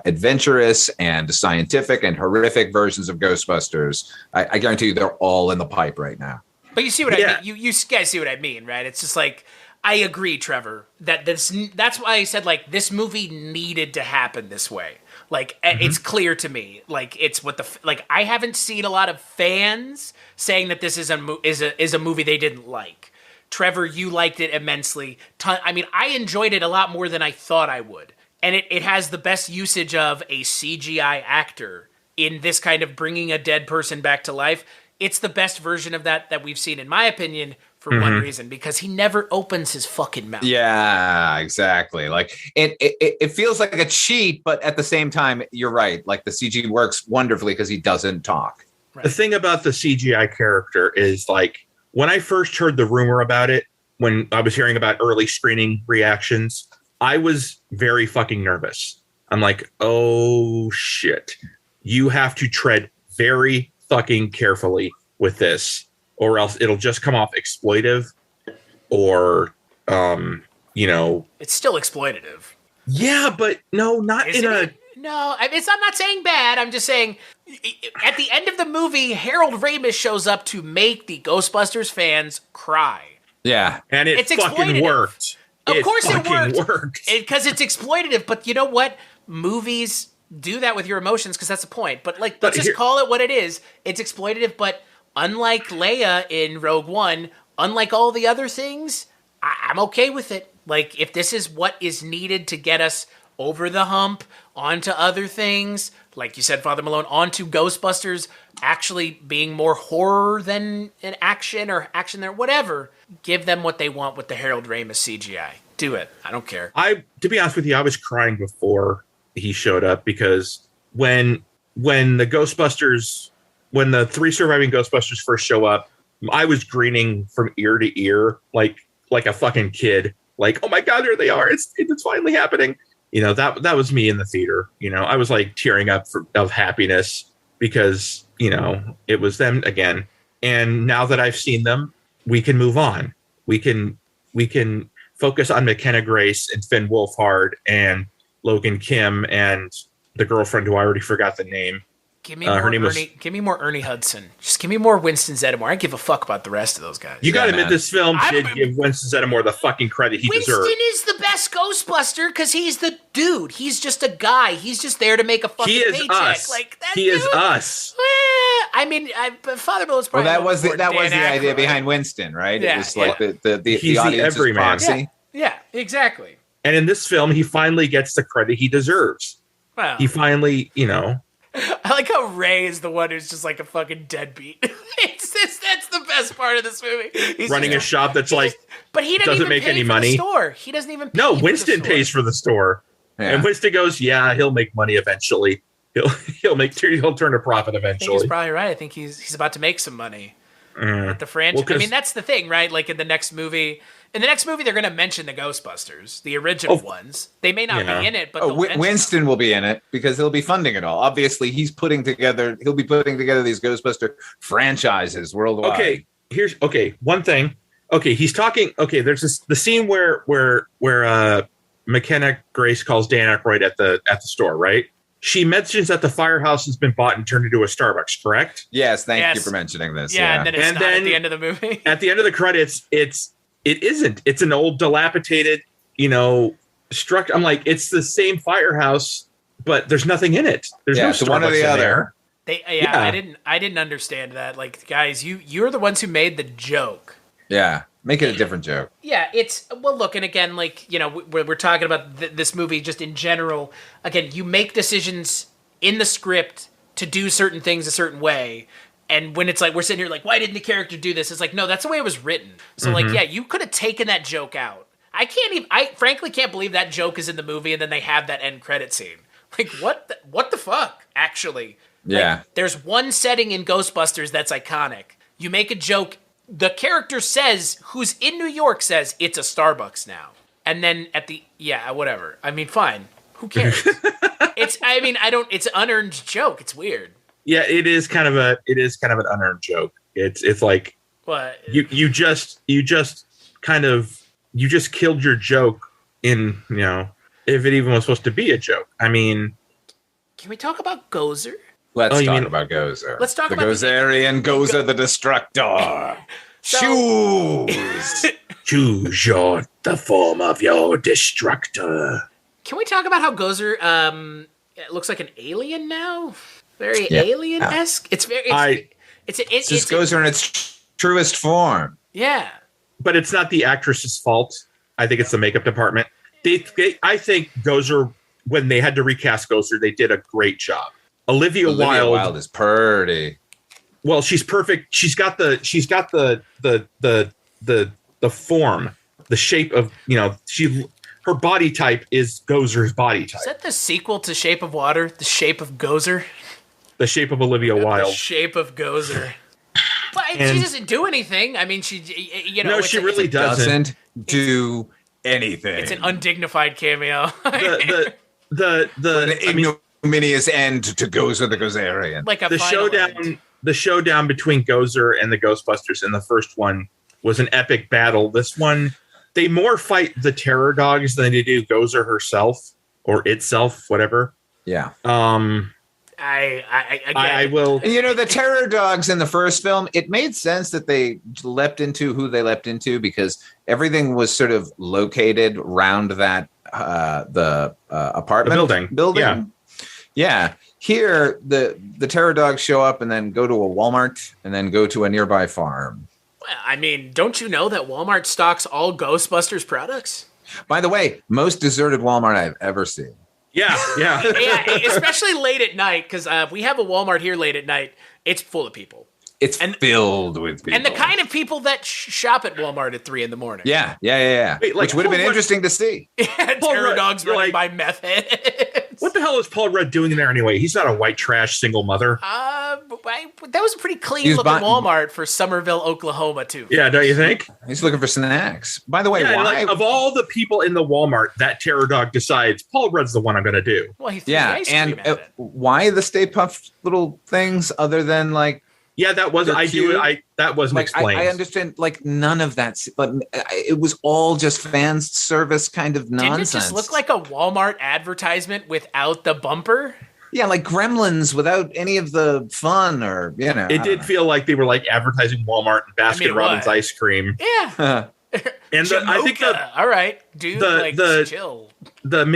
adventurous and scientific and horrific versions of Ghostbusters. I guarantee you they're all in the pipe right now. But you see what I mean? You guys see what I mean, right? It's just like, I agree, Trevor, that's why I said, like, this movie needed to happen this way. Like, it's clear to me. Like, it's what I haven't seen a lot of fans saying that this is a movie they didn't like. Trevor, you liked it immensely. I mean, I enjoyed it a lot more than I thought I would. And it has the best usage of a CGI actor in this kind of bringing a dead person back to life. It's the best version of that we've seen, in my opinion, for one reason, because he never opens his fucking mouth. Yeah, exactly. Like it feels like a cheat, but at the same time, you're right. Like the CG works wonderfully because he doesn't talk. Right. The thing about the CGI character is, like, when I first heard the rumor about it, when I was hearing about early screening reactions, I was very fucking nervous. I'm like, oh shit. You have to tread very fucking carefully with this, or else it'll just come off exploitive, or it's still exploitative. Yeah, but no, not Isn't in a it? No, I'm not saying bad. I'm just saying at the end of the movie, Harold Ramis shows up to make the Ghostbusters fans cry. Yeah, and it fucking worked. Of course it worked. Because it's exploitative. But you know what? Movies do that with your emotions because that's the point. But let's just call it what it is. It's exploitative, but unlike Leia in Rogue One, unlike all the other things, I'm okay with it. Like, if this is what is needed to get us over the hump, onto other things, like you said, Father Malone, onto Ghostbusters actually being more horror than an action or action there, whatever, give them what they want with the Harold Ramis CGI. Do it. I don't care. To be honest with you, I was crying before he showed up, because when the Ghostbusters, when the three surviving Ghostbusters first show up, I was grinning from ear to ear, like a fucking kid. Like, oh my God, there they are. It's finally happening. That was me in the theater. I was like tearing up of happiness because, it was them again. And now that I've seen them, we can move on. We can focus on McKenna Grace and Finn Wolfhard and Logan Kim and the girlfriend who I already forgot the name. Give me more Ernie Hudson. Just give me more Winston Zeddemore. I give a fuck about the rest of those guys. You got to admit, this film did give Winston Zeddemore the fucking credit he deserved. Winston is the best Ghostbuster because he's the dude. He's just a guy. He's just there to make a fucking paycheck. Us. Like that. He is us. I mean, Father Bill's probably. Well, that was the idea behind Winston, right? Yeah, it was like the audience's proxy. Yeah, exactly. And in this film, he finally gets the credit he deserves. Well, he finally, I like how Ray is the one who's just like a fucking deadbeat. That's the best part of this movie. He's running a shop that's but he doesn't make any money. The store. He doesn't even. No, Winston pays for the store, and Winston goes, "Yeah, he'll make money eventually. He'll turn a profit eventually." I think he's probably right. I think he's about to make some money with the franchise. I mean, that's the thing, right? Like in the next movie. In the next movie, they're going to mention the Ghostbusters, the original ones. They may not be in it, but Winston will be in it because he'll be funding it all. Obviously, he'll be putting together these Ghostbuster franchises worldwide. Okay, one thing. Okay, he's talking. Okay, there's the scene where McKenna Grace calls Dan Aykroyd at the store, right? She mentions that the firehouse has been bought and turned into a Starbucks, correct? Yes, thank you for mentioning this. Yeah, and then it's not at the end of the movie. At the end of the credits, it isn't. It's an old, dilapidated, structure. I'm like, it's the same firehouse, but there's nothing in it. There's no Starbucks one or the other. I didn't understand that. Like, guys, you're the ones who made the joke. Yeah, make it a different joke. Yeah, look, and again, like, we're talking about this movie just in general. Again, you make decisions in the script to do certain things a certain way. And when it's like, we're sitting here like, why didn't the character do this? It's like, no, that's the way it was written. So like, yeah, you could have taken that joke out. I frankly can't believe that joke is in the movie and then they have that end credit scene. Like, what the fuck, actually? Yeah. Like, there's one setting in Ghostbusters that's iconic. You make a joke, the character says, who's in New York says, it's a Starbucks now. And then whatever. I mean, fine. Who cares? It's an unearned joke. It's weird. Yeah, it is kind of an unearned joke. It's like, what? You just killed your joke in, if it even was supposed to be a joke. I mean, can we talk about Gozer? Let's talk about Gozer. Let's talk about Gozerian Gozer the Destructor. Choose. Choose the form of your destructor. Can we talk about how Gozer it looks like an alien now? Very alien-esque. It's just Gozer in its truest form. Yeah. But it's not the actress's fault. I think it's the makeup department. I think Gozer, when they had to recast Gozer, they did a great job. Olivia Wilde is pretty. Well, she's perfect. She's got the form, the shape of, her body type is Gozer's body type. Is that the sequel to Shape of Water? The Shape of Gozer? The Shape of Olivia Wilde. The Shape of Gozer. But she doesn't do anything. I mean, she really doesn't do anything. It's an undignified cameo. The ignominious end to Gozer the Gozerian. Like the showdown between Gozer and the Ghostbusters in the first one was an epic battle. This one, they more fight the terror dogs than they do Gozer herself or itself, whatever. Yeah. I will. The terror dogs in the first film, it made sense that they leapt into who they leapt into because everything was sort of located around that the apartment building. Yeah. Here, the terror dogs show up and then go to a Walmart and then go to a nearby farm. Well, I mean, don't you know that Walmart stocks all Ghostbusters products? By the way, most deserted Walmart I've ever seen. Yeah. Yeah, especially late at night, because we have a Walmart here late at night. It's full of people. It's filled with people. And the kind of people that shop at Walmart at 3 a.m. Yeah. Wait, which would have been interesting to see. Terror dogs running by meth heads. What the hell is Paul Rudd doing there anyway? He's not a white trash single mother. That was a pretty clean looking Walmart for Somerville, Oklahoma, too. Yeah, don't you think? He's looking for snacks. By the way, why? Of all the people in the Walmart, that terror dog decides Paul Rudd's the one I'm going to do. Well, he threw ice cream at it. Why the Stay Puft little things other than like? Yeah, that wasn't. That wasn't explained. I understand. Like none of that, but it was all just fan service kind of nonsense. Didn't it just look like a Walmart advertisement without the bumper? Yeah, like Gremlins without any of the fun, or It did feel like they were like advertising Walmart and Baskin Robbins ice cream. Yeah, and I think all right, dude, chill. The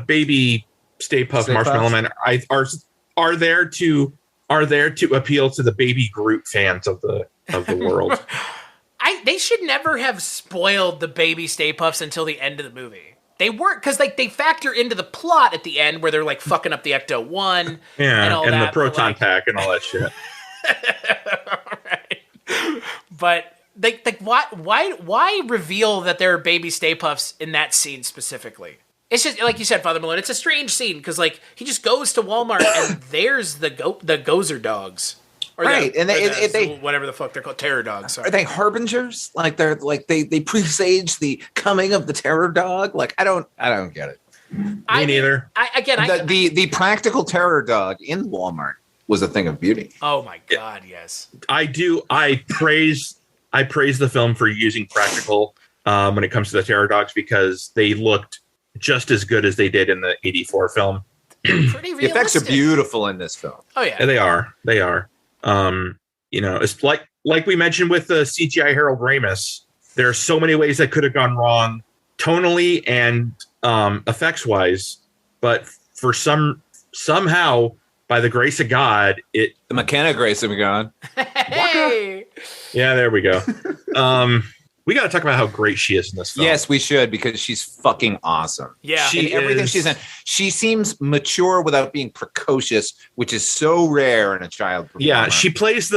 baby Stay Puft Marshmallow Men are there to appeal to the baby Groot fans of the world. They should never have spoiled the baby Stay Puffs until the end of the movie. They weren't, because they factor into the plot at the end where they're like fucking up the Ecto-1 and all that. And the proton pack and all that shit. Right. But why reveal that there are baby Stay Puffs in that scene specifically? It's just like you said, Father Malone. It's a strange scene because he just goes to Walmart and there's the Gozer dogs, right? And they whatever the fuck they're called, terror dogs. Sorry. Are they harbingers? Like they presage the coming of the terror dog? Like I don't get it. Me neither. The practical terror dog in Walmart was a thing of beauty. Oh my god, yes. I do. I praise the film for using practical when it comes to the terror dogs because they looked just as good as they did in the 84 film. Pretty realistic. The effects are beautiful in this film. Oh yeah. And they are. It's like we mentioned with the CGI Harold Ramis. There are so many ways that could have gone wrong tonally and effects wise, but for somehow by the grace of God, the McKenna grace of God. Hey. Yeah, there we go. We got to talk about how great she is in this film. Yes, we should, because she's fucking awesome. Yeah. Everything she's in. She seems mature without being precocious, which is so rare in a child performer. Yeah, she plays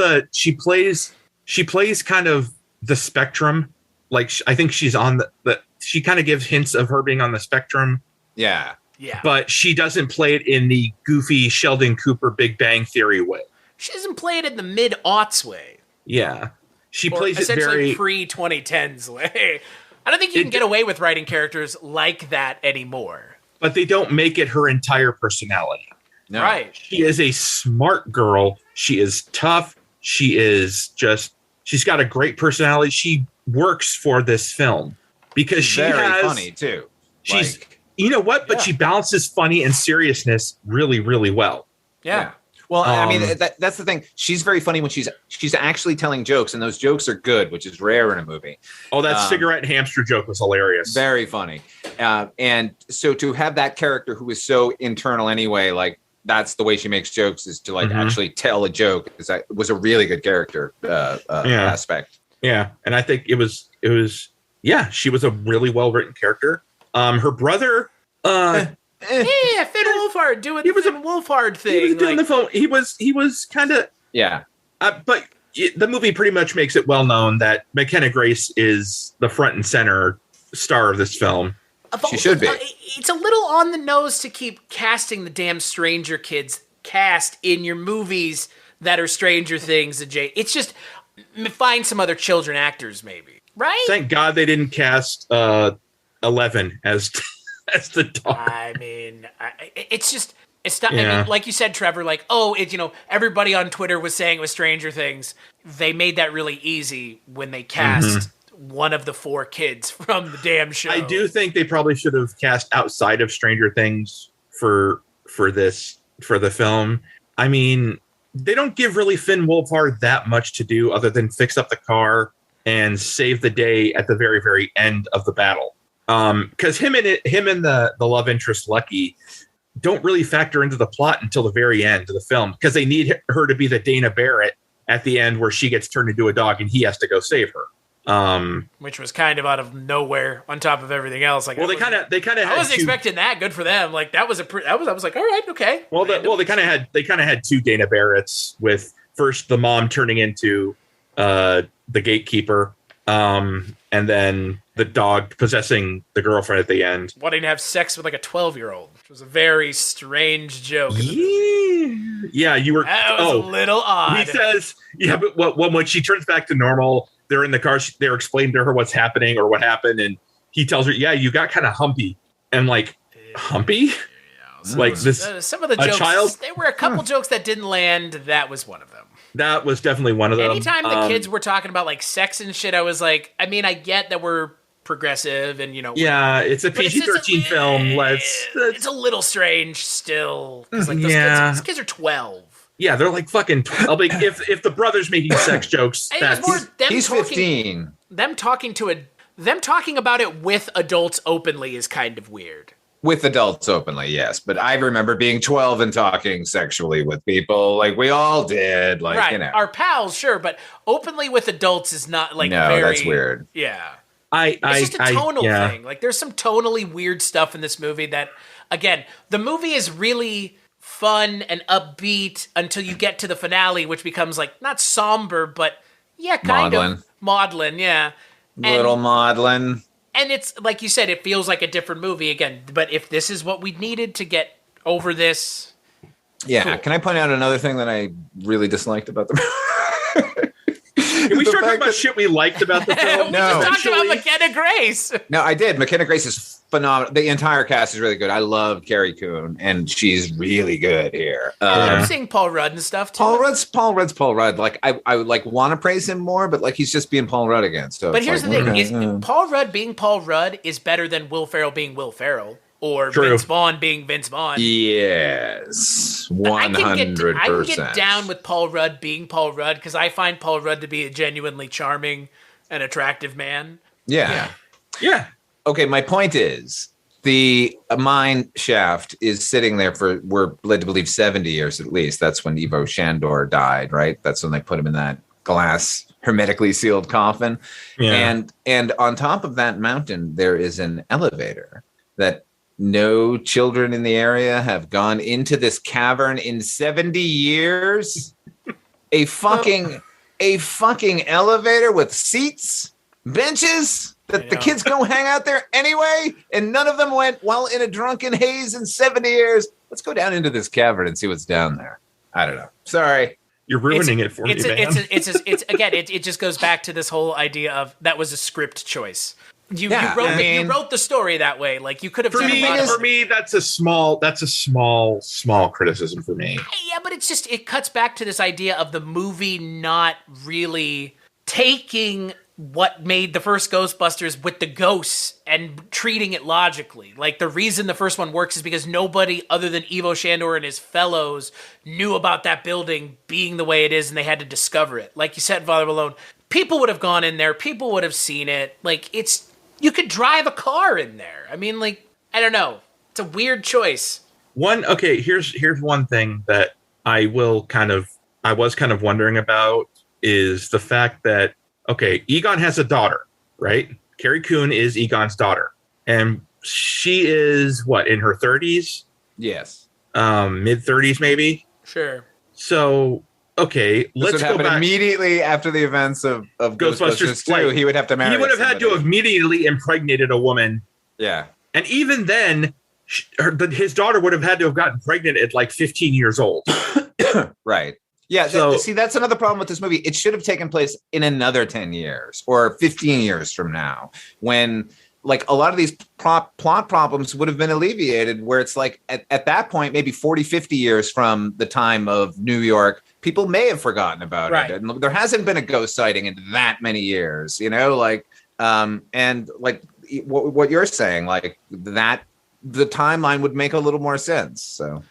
kind of the spectrum. like I think she's on the she kind of gives hints of her being on the spectrum. Yeah. But she doesn't play it in the goofy Sheldon Cooper Big Bang Theory way. She doesn't play it in the mid-aughts way. Yeah. She plays it very pre-2010s way. I don't think you can get away with writing characters like that anymore. But they don't make it her entire personality. No. Right. She is a smart girl. She is tough. She is she's got a great personality. She works for this film because she's very funny too. She's, you know what? But she balances funny and seriousness really, really well. Yeah. Well, I mean, that's the thing. She's very funny when she's actually telling jokes, and those jokes are good, which is rare in a movie. Oh, that cigarette and hamster joke was hilarious. Very funny. And so to have that character who is so internal anyway, like that's the way she makes jokes, is to like actually tell a joke. That was a really good character aspect. Yeah, and I think it was. She was a really well written character. Her brother. Finn Wolfhard doing the Finn Wolfhard thing. He was doing the phone. He was kind of but the movie pretty much makes it well known that McKenna Grace is the front and center star of this film. She should be. It's a little on the nose to keep casting the damn Stranger Kids cast in your movies that are Stranger Things. It's just find some other children actors, maybe. Right? Thank God they didn't cast 11 as the dog. I mean, it's not. I mean, like you said, Trevor. Like, everybody on Twitter was saying it was Stranger Things. They made that really easy when they cast one of the 4 kids from the damn show. I do think they probably should have cast outside of Stranger Things for the film. I mean, they don't give really Finn Wolfhard that much to do other than fix up the car and save the day at the very, very end of the battle. Because him and the love interest Lucky don't really factor into the plot until the very end of the film, because they need her to be the Dana Barrett at the end where she gets turned into a dog and he has to go save her. Which was kind of out of nowhere on top of everything else. Like, well, they kind of. I wasn't expecting that. Good for them. Like I was like, all right, okay. Well, they kind of had 2 Dana Barretts, with first the mom turning into the gatekeeper, and then the dog possessing the girlfriend at the end. Wanting to have sex with like a 12-year-old, which was a very strange joke. Yeah, you were. That was a little odd. He says, "Yeah, but when she turns back to normal, they're in the car. They're explaining to her what's happening or what happened, and he tells her, "Yeah, you got kind of humpy." And like, humpy? Like this? Some of the jokes. There were a couple jokes that didn't land. That was one of them. That was definitely one of them. Anytime the kids were talking about like sex and shit, I was like, I mean, I get that we're progressive and yeah, it's a PG-13 film. It's a little strange still. Like those kids are 12. Yeah, they're like fucking 12. Like if the brother's making sex jokes, he's 15. Them talking about it with adults openly is kind of weird. With adults openly, yes. But I remember being 12 and talking sexually with people. Like, we all did. Like, right. Our pals, sure. But openly with adults is not, like, no, that's weird. Yeah. It's just a tonal thing. Like, there's some tonally weird stuff in this movie that, again, the movie is really fun and upbeat until you get to the finale, which becomes, like, not somber, but, yeah, kind of. Maudlin, yeah. Little maudlin. And it's, like you said, it feels like a different movie again. But if this is what we needed to get over this... Yeah, cool. Can I point out another thing that I really disliked about the movie? Can we start talking about shit we liked about the film? We just talked about McKenna Grace. No, I did. McKenna Grace is phenomenal. The entire cast is really good. I love Carrie Coon, and she's really good here. I'm seeing Paul Rudd and stuff too. Paul Rudd's Paul Rudd. Like I would like want to praise him more, but like he's just being Paul Rudd again. So, but here's the thing: is Paul Rudd being Paul Rudd is better than Will Ferrell being Will Ferrell. Or Vince Vaughn being Vince Vaughn. Yes, 100%. I can get down with Paul Rudd being Paul Rudd because I find Paul Rudd to be a genuinely charming and attractive man. Yeah. Okay, my point is the mine shaft is sitting there for, we're led to believe, 70 years at least. That's when Ivo Shandor died, right? That's when they put him in that glass hermetically sealed coffin. Yeah. And on top of that mountain, there is an elevator that no children in the area have gone into this cavern in 70 years. A fucking elevator with seats. benches that the kids go hang out there anyway, and none of them went, well, in a drunken haze in 70 years. Let's go down into this cavern and see what's down there. I don't know. Sorry. You're ruining it for me, man. It just goes back to this whole idea of that was a script choice. You wrote the story that way. Like you could have. For me, that's a small criticism for me. Yeah, but it cuts back to this idea of the movie not really taking what made the first Ghostbusters with the ghosts and treating it logically. Like the reason the first one works is because nobody other than Ivo Shandor and his fellows knew about that building being the way it is, and they had to discover it. Like you said, Father Malone, people would have gone in there, people would have seen it. Like you could drive a car in there. I mean, like, I don't know. It's a weird choice. Here's one thing that I was kind of wondering about is the fact that, Egon has a daughter, right? Carrie Coon is Egon's daughter. And she is, in her 30s? Yes. Mid-30s, maybe? Sure. So, let's go back. Immediately after the events of Ghostbusters 2, he would have to marry He would have had to have immediately impregnated a woman. Yeah. And even then, his daughter would have had to have gotten pregnant at like 15 years old. Right. Yeah, that's another problem with this movie. It should have taken place in another 10 years or 15 years from now when like a lot of these plot problems would have been alleviated where it's like at that point, maybe 40, 50 years from the time of New York, people may have forgotten about it. And there hasn't been a ghost sighting in that many years, and like what you're saying, like that, the timeline would make a little more sense. So.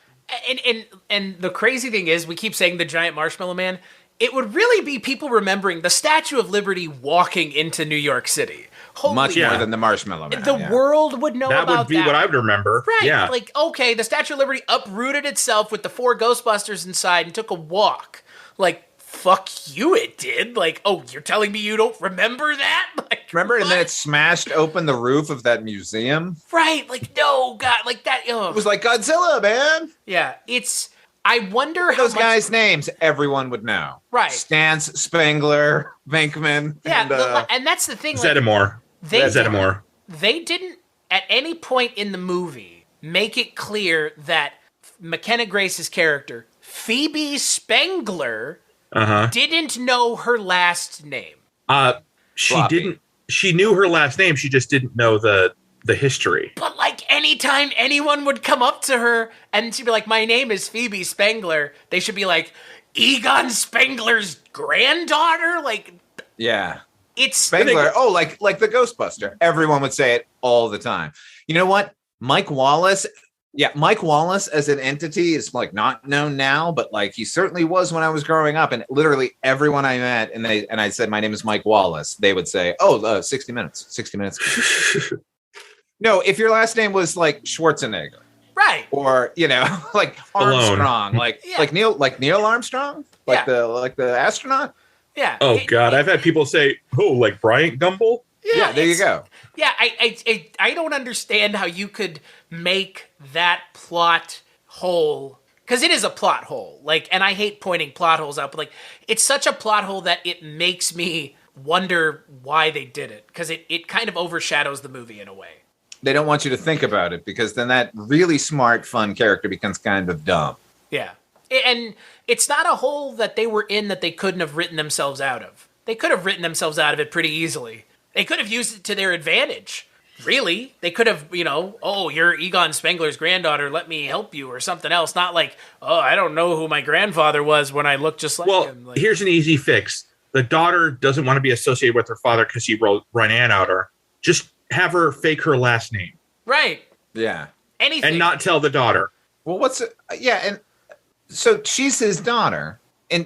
And the crazy thing is, we keep saying the giant marshmallow man. It would really be people remembering the Statue of Liberty walking into New York City. Much more than the marshmallow man. The world would know about that. That would be what I would remember. Right. Yeah. Like, the Statue of Liberty uprooted itself with the 4 Ghostbusters inside and took a walk. Like, fuck you, it did. Like, you're telling me you don't remember that? Like, remember? what? And then it smashed open the roof of that museum. Right. Like, no, God, like that. It was like Godzilla, man. Yeah. I wonder how those guys' names everyone would know. Right. Stantz, Spengler, Venkman. Yeah. And that's the thing. Zeddemore. They didn't, at any point in the movie, make it clear that McKenna Grace's character, Phoebe Spengler, didn't know her last name. She knew her last name. She just didn't know the history. But like anytime anyone would come up to her and she'd be like, my name is Phoebe Spengler, they should be like, Egon Spengler's granddaughter? Like, yeah. It's Spengler. Like the Ghostbuster. Everyone would say it all the time. You know what? Mike Wallace as an entity is like not known now, but like he certainly was when I was growing up. And literally everyone I met and I said, my name is Mike Wallace, they would say, 60 Minutes. No, if your last name was like Schwarzenegger. Right. Or, like Armstrong, like Neil Armstrong, the astronaut. Yeah. Oh God, I've had people say, like Bryant Gumbel. Yeah, there you go. Yeah, I don't understand how you could make that plot hole, because it is a plot hole. Like, and I hate pointing plot holes out, but like, it's such a plot hole that it makes me wonder why they did it, because it kind of overshadows the movie in a way. They don't want you to think about it because then that really smart, fun character becomes kind of dumb. Yeah. And it's not a hole that they were in that they couldn't have written themselves out of. They could have written themselves out of it pretty easily. They could have used it to their advantage. Really. They could have, you're Egon Spengler's granddaughter, let me help you, or something else. Not like, I don't know who my grandfather was when I looked just like him. Like, here's an easy fix. The daughter doesn't want to be associated with her father because he ran out her. Just have her fake her last name. Right. Yeah. Anything. And not tell the daughter. Well, and so she's his daughter,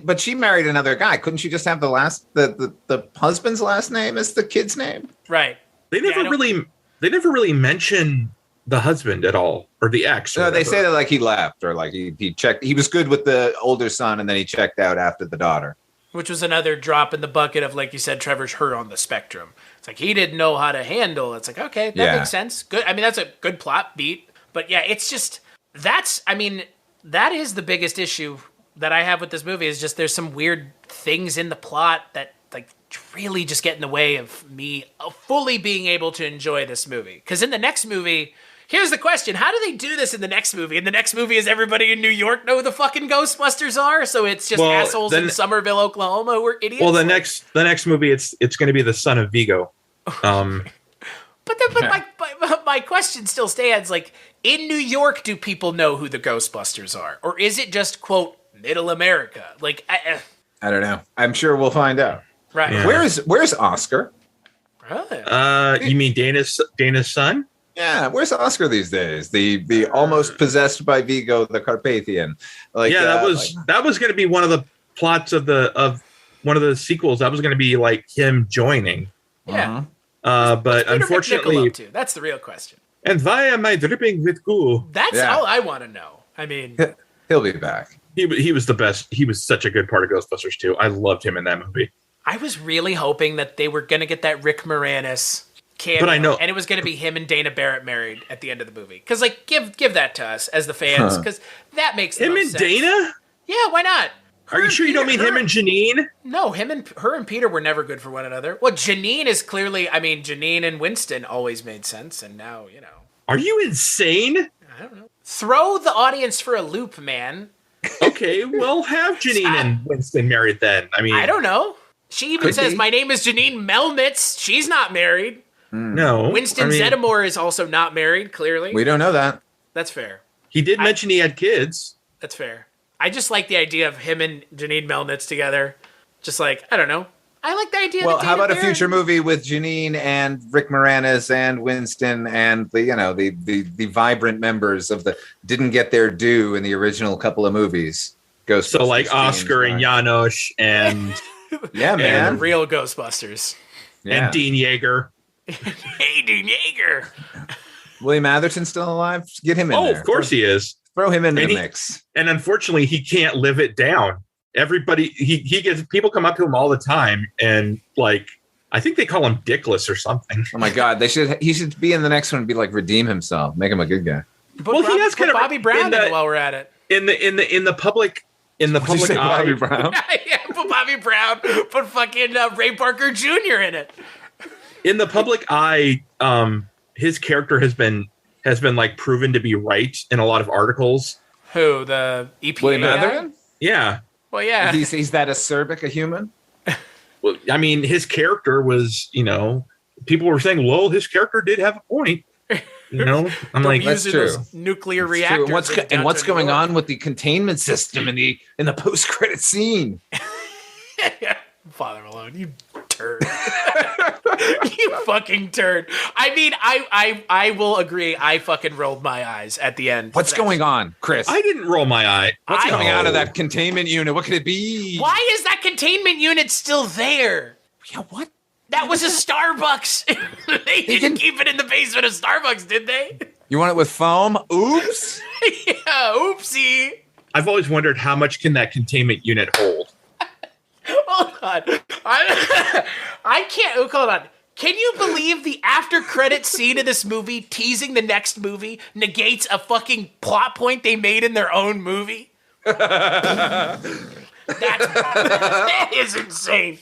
but she married another guy. Couldn't she just have the husband's last name as the kid's name? Right. They never really mention the husband at all, or the ex. No, they say that like he left, or like he checked. He was good with the older son, and then he checked out after the daughter. Which was another drop in the bucket of, like you said, Trevor's her on the spectrum. It's like he didn't know how to handle. It's like, okay, that makes sense. Good. I mean, that's a good plot beat. But yeah, it's just, that is the biggest issue that I have with this movie, is just there's some weird things in the plot that, like, really just get in the way of me fully being able to enjoy this movie. Because in the next movie, here's the question. How do they do this in the next movie? In the next movie, is everybody in New York know who the fucking Ghostbusters are? So it's just assholes in Somerville, Oklahoma who are idiots? Well, the next movie, it's going to be the son of Vigo. But my question still stands. Like, in New York, do people know who the Ghostbusters are? Or is it just, quote, middle America? Like, I don't know. I'm sure we'll find out. Right. Yeah. Where's Oscar? Really? You mean Dana's son? Yeah, where's Oscar these days? The almost possessed by Vigo, the Carpathian. Like, that was going to be one of the plots of one of the sequels. That was going to be like him joining. Yeah. But unfortunately, that's the real question. And why am I dripping with goo? That's all I want to know. I mean, he'll be back. He was the best. He was such a good part of Ghostbusters 2. I loved him in that movie. I was really hoping that they were going to get that Rick Moranis cameo, but I know, and it was going to be him and Dana Barrett married at the end of the movie. Because, like, give that to us as the fans, because that makes him and sense. Dana. Yeah, why not? Are you sure you don't mean him and Janine? No, her and Peter were never good for one another. Well, Janine is clearly. I mean, Janine and Winston always made sense, and now Are you insane? I don't know. Throw the audience for a loop, man. Okay, well, have Janine and Winston married then. I mean, I don't know. She even says, "My name is Janine Melnitz." She's not married. No. Winston Zeddemore is also not married, clearly. We don't know that. That's fair. He did mention he had kids. That's fair. I just like the idea of him and Janine Melnitz together. Just like, I don't know. I like the idea. Well, how about a future movie with Janine and Rick Moranis and Winston and the vibrant members of the didn't get their due in the original couple of movies. Ghostbusters. So like Oscar and Janosch and yeah, man, and the real Ghostbusters and Dean Yeager. Hey, Dean Yeager. William Atherton's still alive? Get him in there. Oh, of course he is. Throw him in the mix. And unfortunately, he can't live it down. Everybody, he gets people come up to him all the time, and like I think they call him Dickless or something. Oh my God, he should be in the next one and be like redeem himself, make him a good guy. But he has kind of Bobby Brown in while we're at it. In the public eye. Bobby Brown. Yeah, put Bobby Brown, put fucking Ray Parker Jr. in it. In the public eye, his character has been like proven to be right in a lot of articles. Who, the EPA William guy? Atherton? Yeah. Well, yeah. He's that acerbic a human? Well, I mean, his character was, people were saying, well, his character did have a point. I'm like, that's true. Nuclear reactors. And what's going on with the containment system in the post-credit scene? Father Malone, you turd. You fucking turd. I mean, I will agree. I fucking rolled my eyes at the end. What's going on, Chris? I didn't roll my eye. What's coming out of that containment unit? What could it be? Why is that containment unit still there? Yeah, what? That was a Starbucks. They didn't keep it in the basement of Starbucks, did they? You want it with foam? Oops. Yeah, oopsie. I've always wondered how much can that containment unit hold? Hold on. I can't. Hold on. Can you believe the after credit scene of this movie teasing the next movie negates a fucking plot point they made in their own movie? That is insane.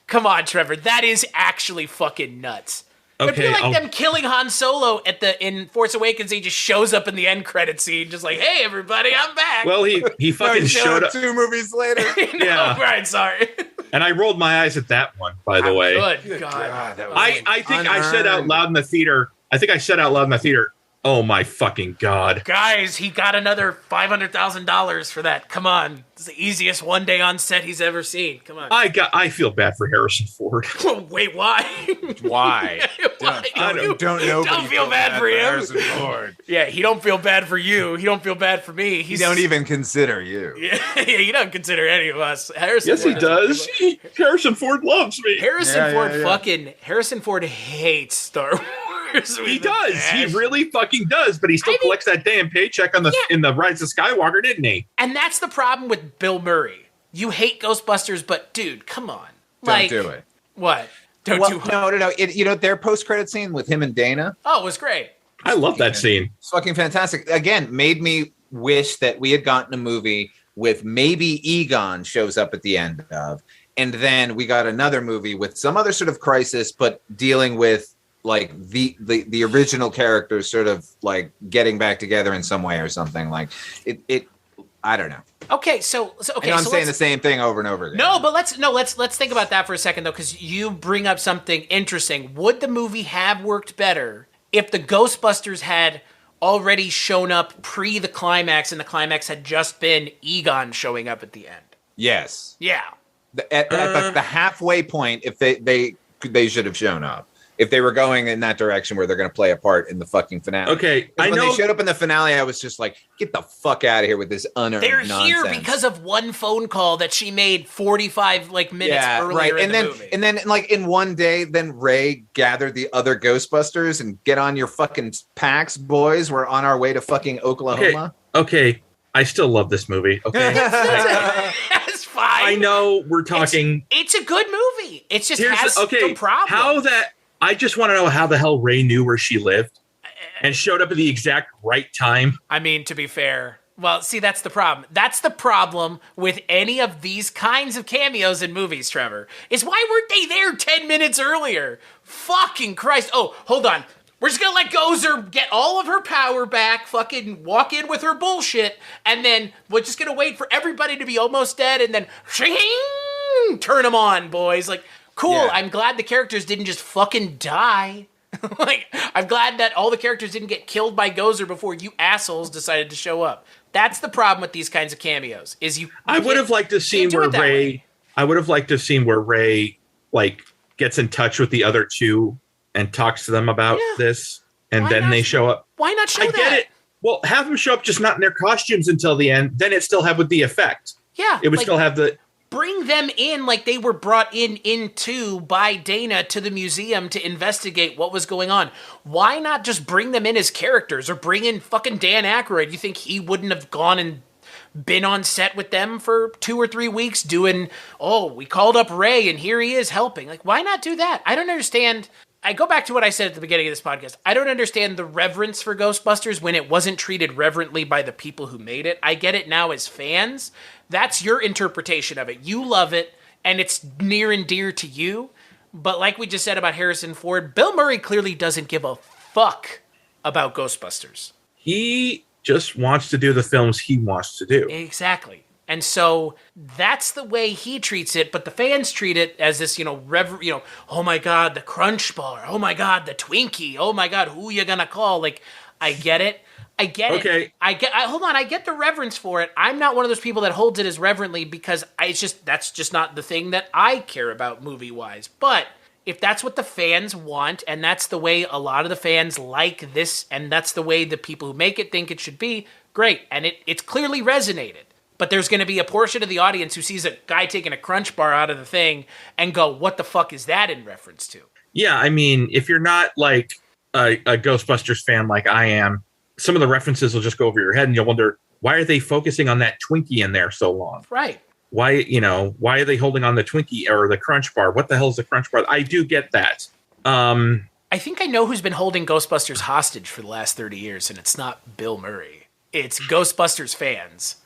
Come on, Trevor. That is actually fucking nuts. It'd be like them killing Han Solo in Force Awakens. He just shows up in the end credit scene, just like, "Hey, everybody, I'm back." Well, he fucking showed up 2 movies later. Yeah, right. Sorry. And I rolled my eyes at that one, by the way. Good God. I think I said out loud in the theater. Oh my fucking God. Guys, he got another $500,000 for that. Come on. It's the easiest one day on set he's ever seen. Come on. I feel bad for Harrison Ford. Wait, why? Why? Don't feel bad for him. Harrison Ford. Yeah, he don't feel bad for you. He don't feel bad for me. He don't even consider you. Yeah, he don't consider any of us. Yes, he does. Harrison Ford loves me. Harrison Ford hates Star Wars. He does. He really fucking does. But he still collects that damn paycheck in the Rise of Skywalker, didn't he? And that's the problem with Bill Murray. You hate Ghostbusters, but dude, come on. Don't do it. What? No. Their post-credit scene with him and Dana. Oh, it was great. I love that scene. It's fucking fantastic. Again, made me wish that we had gotten a movie with maybe Egon shows up at the end of, and then we got another movie with some other sort of crisis, but dealing with like the original characters sort of like getting back together in some way or something. Like it I don't know. Okay, so I'm saying the same thing over and over again. No, but let's think about that for a second though, because you bring up something interesting. Would the movie have worked better if the Ghostbusters had already shown up pre the climax, and the climax had just been Egon showing up at the end? Yes. Yeah. At the halfway point, if they should have shown up. If they were going in that direction where they're going to play a part in the fucking finale. Okay, when they showed up in the finale, I was just like, get the fuck out of here with this unearned nonsense. They're here because of one phone call that she made 45 minutes earlier in the movie. And then like in one day, then Ray gathered the other Ghostbusters and get on your fucking packs, boys. We're on our way to fucking Oklahoma. Okay. I still love this movie. Okay. That's fine. I know we're talking. It's a good movie. It's just has some problems. I just want to know how the hell Ray knew where she lived and showed up at the exact right time. I mean, to be fair, well, see, that's the problem. That's the problem with any of these kinds of cameos in movies, Trevor, is why weren't they there 10 minutes earlier? Fucking Christ. Oh, hold on. We're just going to let Gozer get all of her power back, fucking walk in with her bullshit, and then we're just going to wait for everybody to be almost dead, and then shing, turn them on, boys. Like, cool. Yeah. I'm glad the characters didn't just fucking die. I'm glad that all the characters didn't get killed by Gozer before you assholes decided to show up. That's the problem with these kinds of cameos. I would have liked to see where Ray. I would have liked to have seen where Ray gets in touch with the other two and talks to them about this, and then they show up. Why not show that? I get it. Well, have them show up, just not in their costumes until the end. Then it still have with the effect. Yeah, it would still have the. Bring them in like they were brought into by Dana to the museum to investigate what was going on. Why not just bring them in as characters, or bring in fucking Dan Aykroyd? You think he wouldn't have gone and been on set with them for 2 or 3 weeks doing, we called up Ray and here he is helping. Like, why not do that? I don't understand. I go back to what I said at the beginning of this podcast. I don't understand the reverence for Ghostbusters when it wasn't treated reverently by the people who made it. I get it now as fans. That's your interpretation of it. You love it, and it's near and dear to you. But like we just said about Harrison Ford, Bill Murray clearly doesn't give a fuck about Ghostbusters. He just wants to do the films he wants to do. Exactly. And so that's the way he treats it, but the fans treat it as this, oh my God, the Crunch Bar. Oh my God, the Twinkie. Oh my God, who you gonna call? Like, I get it. Okay. Hold on. I get the reverence for it. I'm not one of those people that holds it as reverently because that's just not the thing that I care about movie wise. But if that's what the fans want, and that's the way a lot of the fans like this, and that's the way the people who make it think it should be, great. And it's clearly resonated. But there's going to be a portion of the audience who sees a guy taking a Crunch Bar out of the thing and go, what the fuck is that in reference to? Yeah, I mean, if you're not like a Ghostbusters fan like I am, some of the references will just go over your head and you'll wonder, why are they focusing on that Twinkie in there so long? Right. Why are they holding on the Twinkie or the Crunch Bar? What the hell is the Crunch Bar? I do get that. I think I know who's been holding Ghostbusters hostage for the last 30 years, and it's not Bill Murray. It's Ghostbusters fans.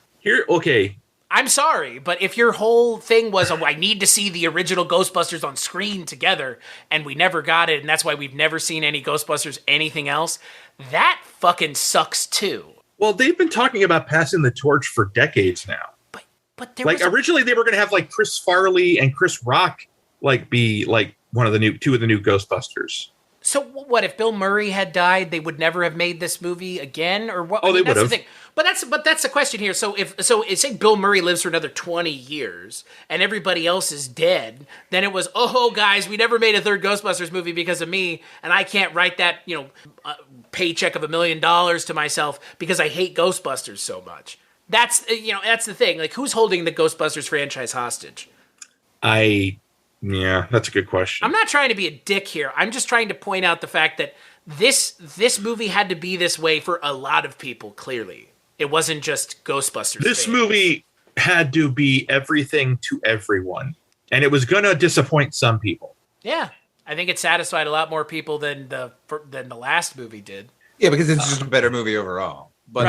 Okay. I'm sorry, but if your whole thing was, I need to see the original Ghostbusters on screen together, and we never got it, and that's why we've never seen any Ghostbusters anything else, that fucking sucks too. Well, they've been talking about passing the torch for decades now. But there originally they were going to have like Chris Farley and Chris Rock be like two of the new Ghostbusters. So what if Bill Murray had died? They would never have made this movie again, or what? Oh, they would have. But that's the question here. So if say Bill Murray lives for another 20 years and everybody else is dead, then it was, guys, we never made a third Ghostbusters movie because of me, and I can't write that paycheck of $1 million to myself because I hate Ghostbusters so much. That's the thing. Like, who's holding the Ghostbusters franchise hostage? Yeah, that's a good question. I'm not trying to be a dick here. I'm just trying to point out the fact that this movie had to be this way for a lot of people, clearly. It wasn't just Ghostbusters. This movie had to be everything to everyone, and it was going to disappoint some people. Yeah, I think it satisfied a lot more people than the last movie did. Yeah, because it's just a better movie overall. But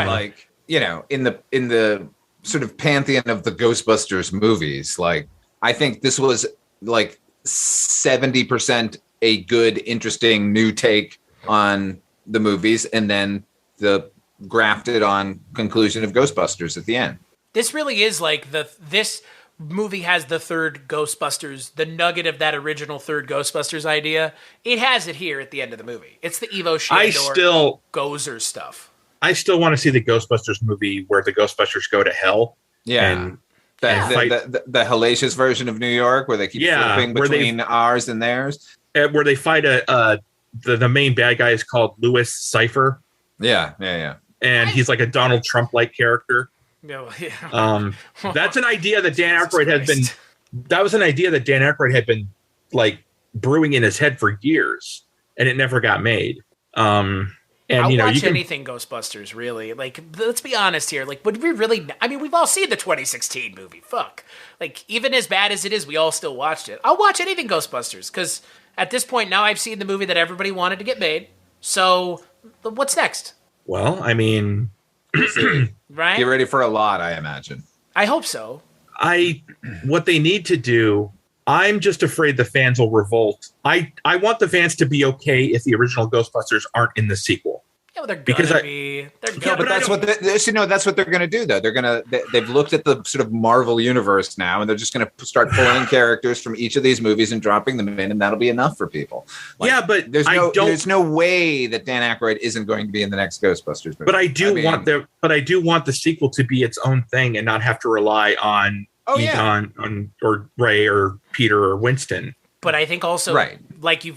in the sort of pantheon of the Ghostbusters movies, like, I think this was like 70% a good, interesting new take on the movies, and then the grafted on conclusion of Ghostbusters at the end. This really is like this movie has the third Ghostbusters, the nugget of that original third Ghostbusters idea. It has it here at the end of the movie. It's the Ivo Shandor Gozer stuff. I still want to see the Ghostbusters movie where the Ghostbusters go to hell. Yeah. And the hellacious version of New York where they keep flipping between ours and theirs. Where they fight the main bad guy is called Louis Cypher. Yeah. And he's like a Donald Trump-like character. No, yeah. That's an idea that Dan Aykroyd had been. That was an idea that Dan Aykroyd had been like brewing in his head for years, and it never got made. And I'll watch anything Ghostbusters, really. Like, let's be honest here. Like, would we really? I mean, we've all seen the 2016 movie. Fuck. Like, even as bad as it is, we all still watched it. I'll watch anything Ghostbusters because at this point now I've seen the movie that everybody wanted to get made. So, what's next? Well, I mean. Right? Get ready for a lot, I imagine. I hope so. What they need to do, I'm just afraid the fans will revolt. I want the fans to be okay if the original Ghostbusters aren't in the sequel. Yeah, well, they're gonna be. But that's what that's what they're gonna do though. They've looked at the sort of Marvel universe now, and they're just gonna start pulling characters from each of these movies and dropping them in, and that'll be enough for people. Like, yeah, but there's no way that Dan Aykroyd isn't going to be in the next Ghostbusters movie. But I do want the sequel to be its own thing and not have to rely on on or Ray or Peter or Winston. But I think also, like you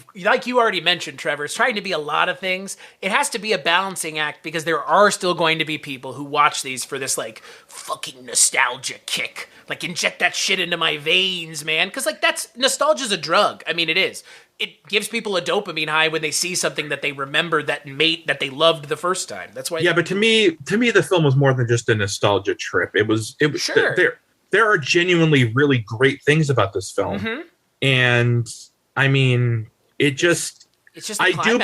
already mentioned, Trevor, it's trying to be a lot of things. It has to be a balancing act because there are still going to be people who watch these for this like fucking nostalgia kick. Like inject that shit into my veins, man. Because like nostalgia's a drug. I mean, it is. It gives people a dopamine high when they see something that they remember that they loved the first time. That's why. Yeah, but to me, the film was more than just a nostalgia trip. It was sure. There are genuinely really great things about this film. Mm-hmm. And I mean, it's just I do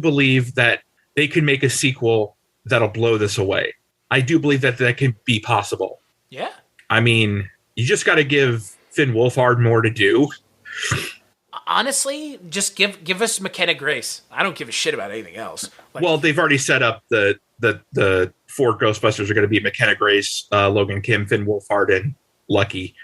believe that they can make a sequel that'll blow this away. I do believe that can be possible. Yeah. I mean, you just got to give Finn Wolfhard more to do. Honestly, just give us McKenna Grace. I don't give a shit about anything else. Well, they've already set up the 4 Ghostbusters are going to be McKenna Grace, Logan Kim, Finn Wolfhard, and Lucky.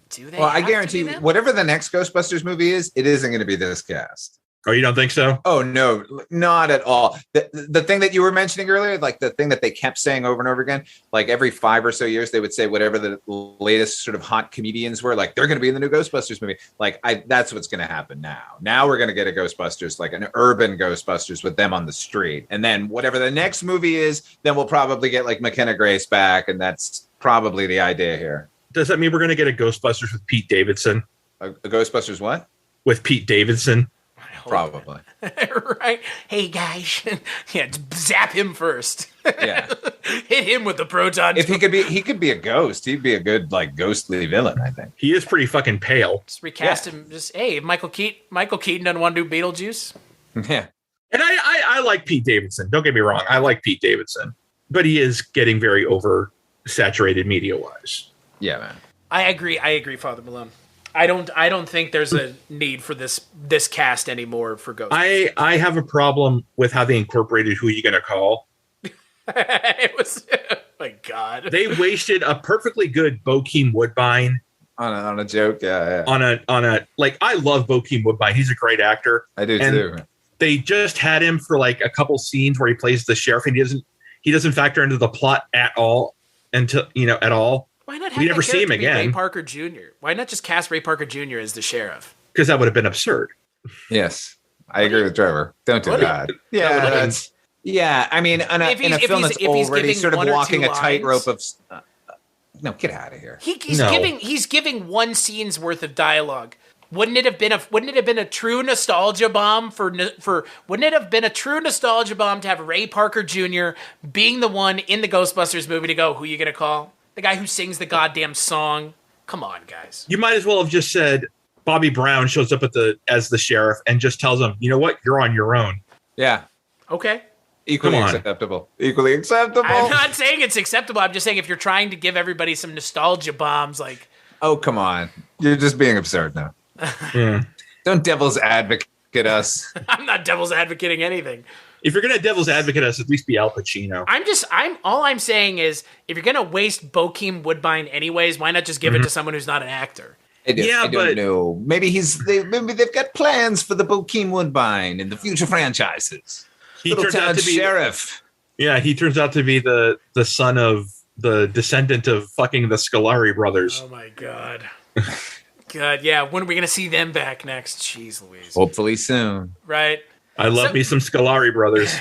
Do they? Well, I guarantee you, whatever the next Ghostbusters movie is, it isn't going to be this cast. Oh, you don't think so? Oh, no, not at all. The thing that you were mentioning earlier, like the thing that they kept saying over and over again, like every 5 or so years, they would say whatever the latest sort of hot comedians were, like they're going to be in the new Ghostbusters movie. Like that's what's going to happen now. Now we're going to get a Ghostbusters, like an urban Ghostbusters with them on the street. And then whatever the next movie is, then we'll probably get like McKenna Grace back. And that's probably the idea here. Does that mean we're going to get a Ghostbusters with Pete Davidson? A Ghostbusters what? With Pete Davidson? Probably. Right. Hey, guys. Yeah, zap him first. Yeah. Hit him with the proton. If he could be a ghost. He'd be a good, like, ghostly villain, I think. He is pretty fucking pale. Just recast him. Just, hey, Michael Keaton doesn't want to do Beetlejuice. Yeah. And I like Pete Davidson. Don't get me wrong. I like Pete Davidson. But he is getting very oversaturated media-wise. Yeah, man. I agree, Father Malone. I don't think there's a need for this cast anymore for Ghost. I have a problem with how they incorporated Who You Gonna Call. It was oh my God. They wasted a perfectly good Bokeem Woodbine on a joke. Yeah. On a like I love Bokeem Woodbine. He's a great actor. I do too. They just had him for like a couple scenes where he plays the sheriff and he doesn't factor into the plot at all at all. Why not have we never see him again? Ray Parker Jr. Why not just cast Ray Parker Jr. as the sheriff? Because that would have been absurd. Yes, I agree with Trevor. Don't do that. Yeah, I mean, in a film that's already sort of walking a tightrope of. No, get out of here. He's giving one scene's worth of dialogue. Wouldn't it have been a true nostalgia bomb wouldn't it have been a true nostalgia bomb to have Ray Parker Jr. being the one in the Ghostbusters movie to go, who you gonna call? The guy who sings the goddamn song. Come on, guys. You might as well have just said Bobby Brown shows up as the sheriff and just tells him, you know what, you're on your own. Yeah. Okay. Equally acceptable. Equally acceptable. I'm not saying it's acceptable. I'm just saying if you're trying to give everybody some nostalgia bombs, like Oh, come on. You're just being absurd now. Yeah. Don't devil's advocate us. I'm not devil's advocating anything. If you're gonna devil's advocate us, at least be Al Pacino. All I'm saying is, if you're gonna waste Bokeem Woodbine anyways, why not just give it to someone who's not an actor? I don't know. Maybe maybe they've got plans for the Bokeem Woodbine in the future franchises. He turns out to be sheriff. Yeah, he turns out to be the son of the descendant of fucking the Scolari brothers. Oh my god. God, yeah. When are we gonna see them back next? Jeez Louise. Hopefully soon. Right. I love me some Scolari brothers.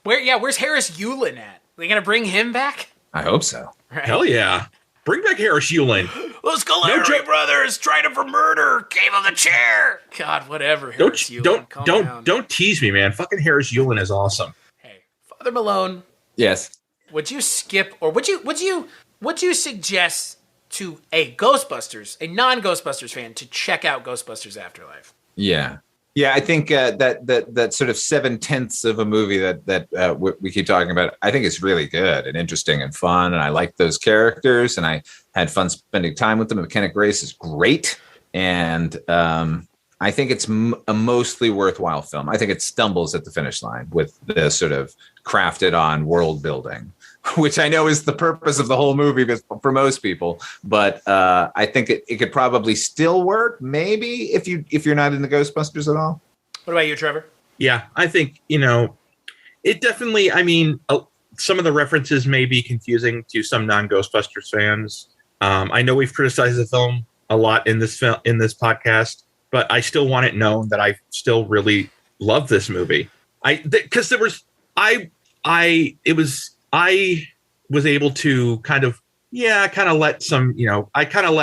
Where's Harris Yulin at? They gonna bring him back? I hope so. Right. Hell yeah. Bring back Harris Yulin. Those Scolari brothers tried him for murder. Gave him the chair. God, whatever. Harris Yulin, don't tease me, man. Fucking Harris Yulin is awesome. Hey, Father Malone. Yes. Would you skip, or would you suggest to a non-Ghostbusters fan to check out Ghostbusters Afterlife? Yeah. Yeah, I think that sort of 7/10 of a movie that we keep talking about, I think it's really good and interesting and fun. And I like those characters and I had fun spending time with them. Mechanic Grace is great. And I think it's a mostly worthwhile film. I think it stumbles at the finish line with the sort of crafted on world building, which I know is the purpose of the whole movie for most people. But I think it could probably still work, maybe, if you're not in the Ghostbusters at all. What about you, Trevor? Yeah, I think, it definitely, some of the references may be confusing to some non-Ghostbusters fans. I know we've criticized the film a lot in this podcast, but I still want it known that I still really love this movie. I was able to kind of let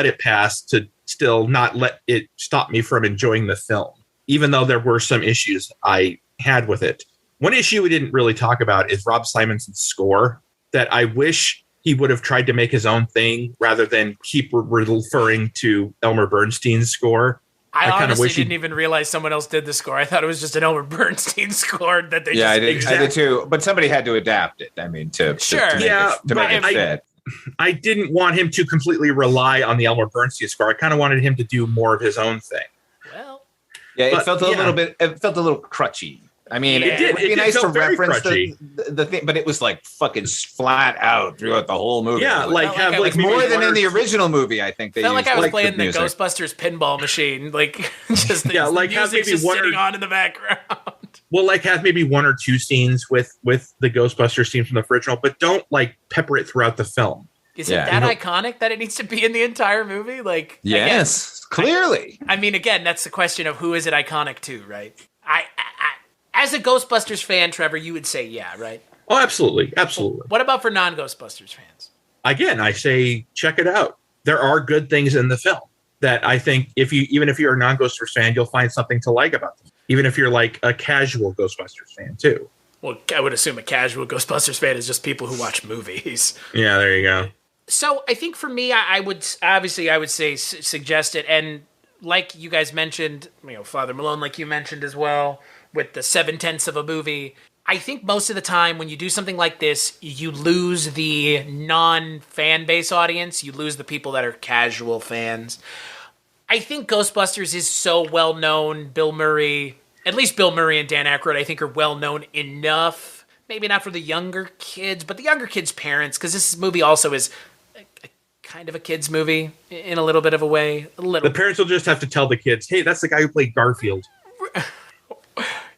it pass to still not let it stop me from enjoying the film, even though there were some issues I had with it. One issue we didn't really talk about is Rob Simonson's score, that I wish he would have tried to make his own thing rather than keep referring to Elmer Bernstein's score. I honestly didn't even realize someone else did the score. I thought it was just an Elmer Bernstein score that they. Yeah, I did too. But somebody had to adapt it. I mean, to make it fit. I didn't want him to completely rely on the Elmer Bernstein score. I kind of wanted him to do more of his own thing. Well, yeah, it felt a little bit. It felt a little crutchy. I mean, it would be nice to reference the thing, but it was like fucking flat out throughout the whole movie. Yeah, like more than in the original movie. I think they felt like I was playing the Ghostbusters pinball machine, like just the music just sitting on in the background. Well, like have maybe one or two scenes with the Ghostbusters scene from the original, but don't like pepper it throughout the film. Is it that iconic that it needs to be in the entire movie? Like, yes, clearly. I mean, again, that's the question of who is it iconic to, right? As a Ghostbusters fan, Trevor, you would say yeah, right? Oh, absolutely. Absolutely. What about for non-Ghostbusters fans? Again, I say check it out. There are good things in the film that I think even if you're a non-Ghostbusters fan, you'll find something to like about them. Even if you're like a casual Ghostbusters fan too. Well, I would assume a casual Ghostbusters fan is just people who watch movies. Yeah, there you go. So I think for me, I would say suggest it. And like you guys mentioned, Father Malone, like you mentioned as well, with the 7/10 of a movie, I think most of the time when you do something like this, you lose the non-fan base audience. You lose the people that are casual fans. I think Ghostbusters is so well known. Bill Murray, at least Bill Murray and Dan Aykroyd, I think are well known enough. Maybe not for the younger kids, but the younger kids' parents, because this movie also is a kind of a kids' movie in a little bit of a way. The parents will just have to tell the kids, hey, that's the guy who played Garfield.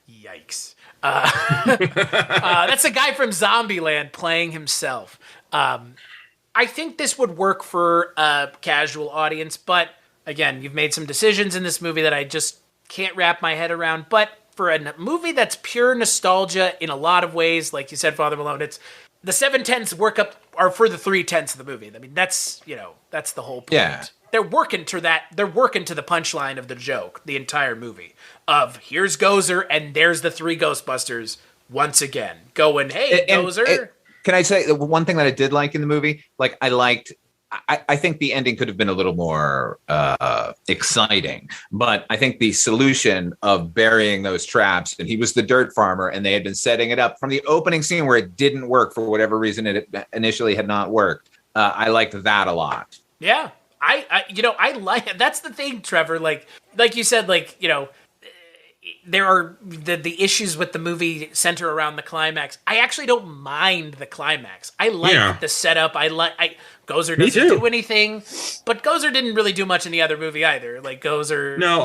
Yikes. That's a guy from Zombieland playing himself. I think this would work for a casual audience, but again, you've made some decisions in this movie that I just can't wrap my head around. But for a movie that's pure nostalgia in a lot of ways, like you said, Father Malone, it's the 7/10 are for the 3/10 of the movie. I mean, that's the whole point. Yeah. They're working to that. They're working to the punchline of the joke, the entire movie. Of here's Gozer and there's the three Ghostbusters once again going, hey, Gozer. Can I say the one thing that I did like in the movie? Like I think the ending could have been a little more exciting, but I think the solution of burying those traps, and he was the dirt farmer, and they had been setting it up from the opening scene where it didn't work for whatever reason it initially had not worked. I liked that a lot. Yeah. I like, that's the thing, Trevor. Like you said, like, there are the issues with the movie center around the climax. I actually don't mind the climax. I like the setup. Gozer doesn't do anything, but Gozer didn't really do much in the other movie either. Like Gozer. No,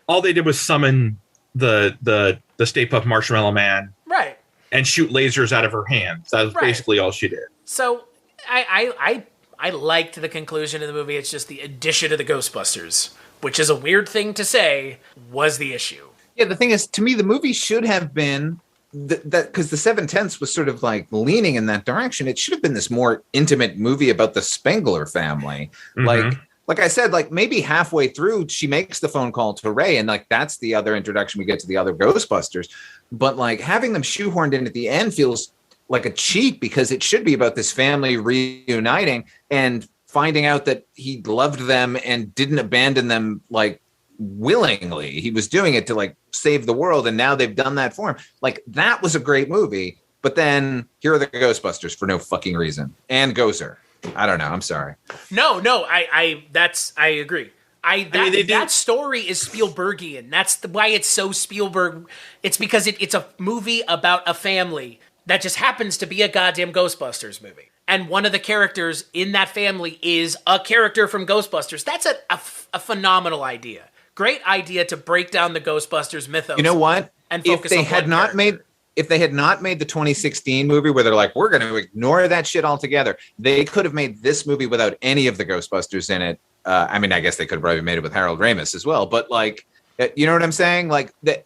all they did was summon the Stay Puft Marshmallow Man, right, and shoot lasers out of her hands. That was basically all she did. So I liked the conclusion of the movie. It's just the addition of the Ghostbusters, which is a weird thing to say, was the issue. Yeah, the thing is, to me, the movie should have been that because the 7/10 was sort of like leaning in that direction. It should have been this more intimate movie about the Spengler family. Mm-hmm. Like I said, like maybe halfway through, she makes the phone call to Ray, and like that's the other introduction we get to the other Ghostbusters. But like having them shoehorned in at the end feels like a cheat because it should be about this family reuniting and finding out that he loved them and didn't abandon them like willingly. He was doing it to like save the world, and now they've done that for him. Like that was a great movie, but then here are the Ghostbusters for no fucking reason. And Gozer. I don't know. I'm sorry. No, I agree. That story is Spielbergian. That's why it's so Spielberg. It's because it's a movie about a family that just happens to be a goddamn Ghostbusters movie. And one of the characters in that family is a character from Ghostbusters. That's a phenomenal idea. Great idea to break down the Ghostbusters mythos. You know what? And focus on if they had not made the 2016 movie where they're like, we're going to ignore that shit altogether, they could have made this movie without any of the Ghostbusters in it. I mean, I guess they could have probably made it with Harold Ramis as well. But like, you know what I'm saying? Like there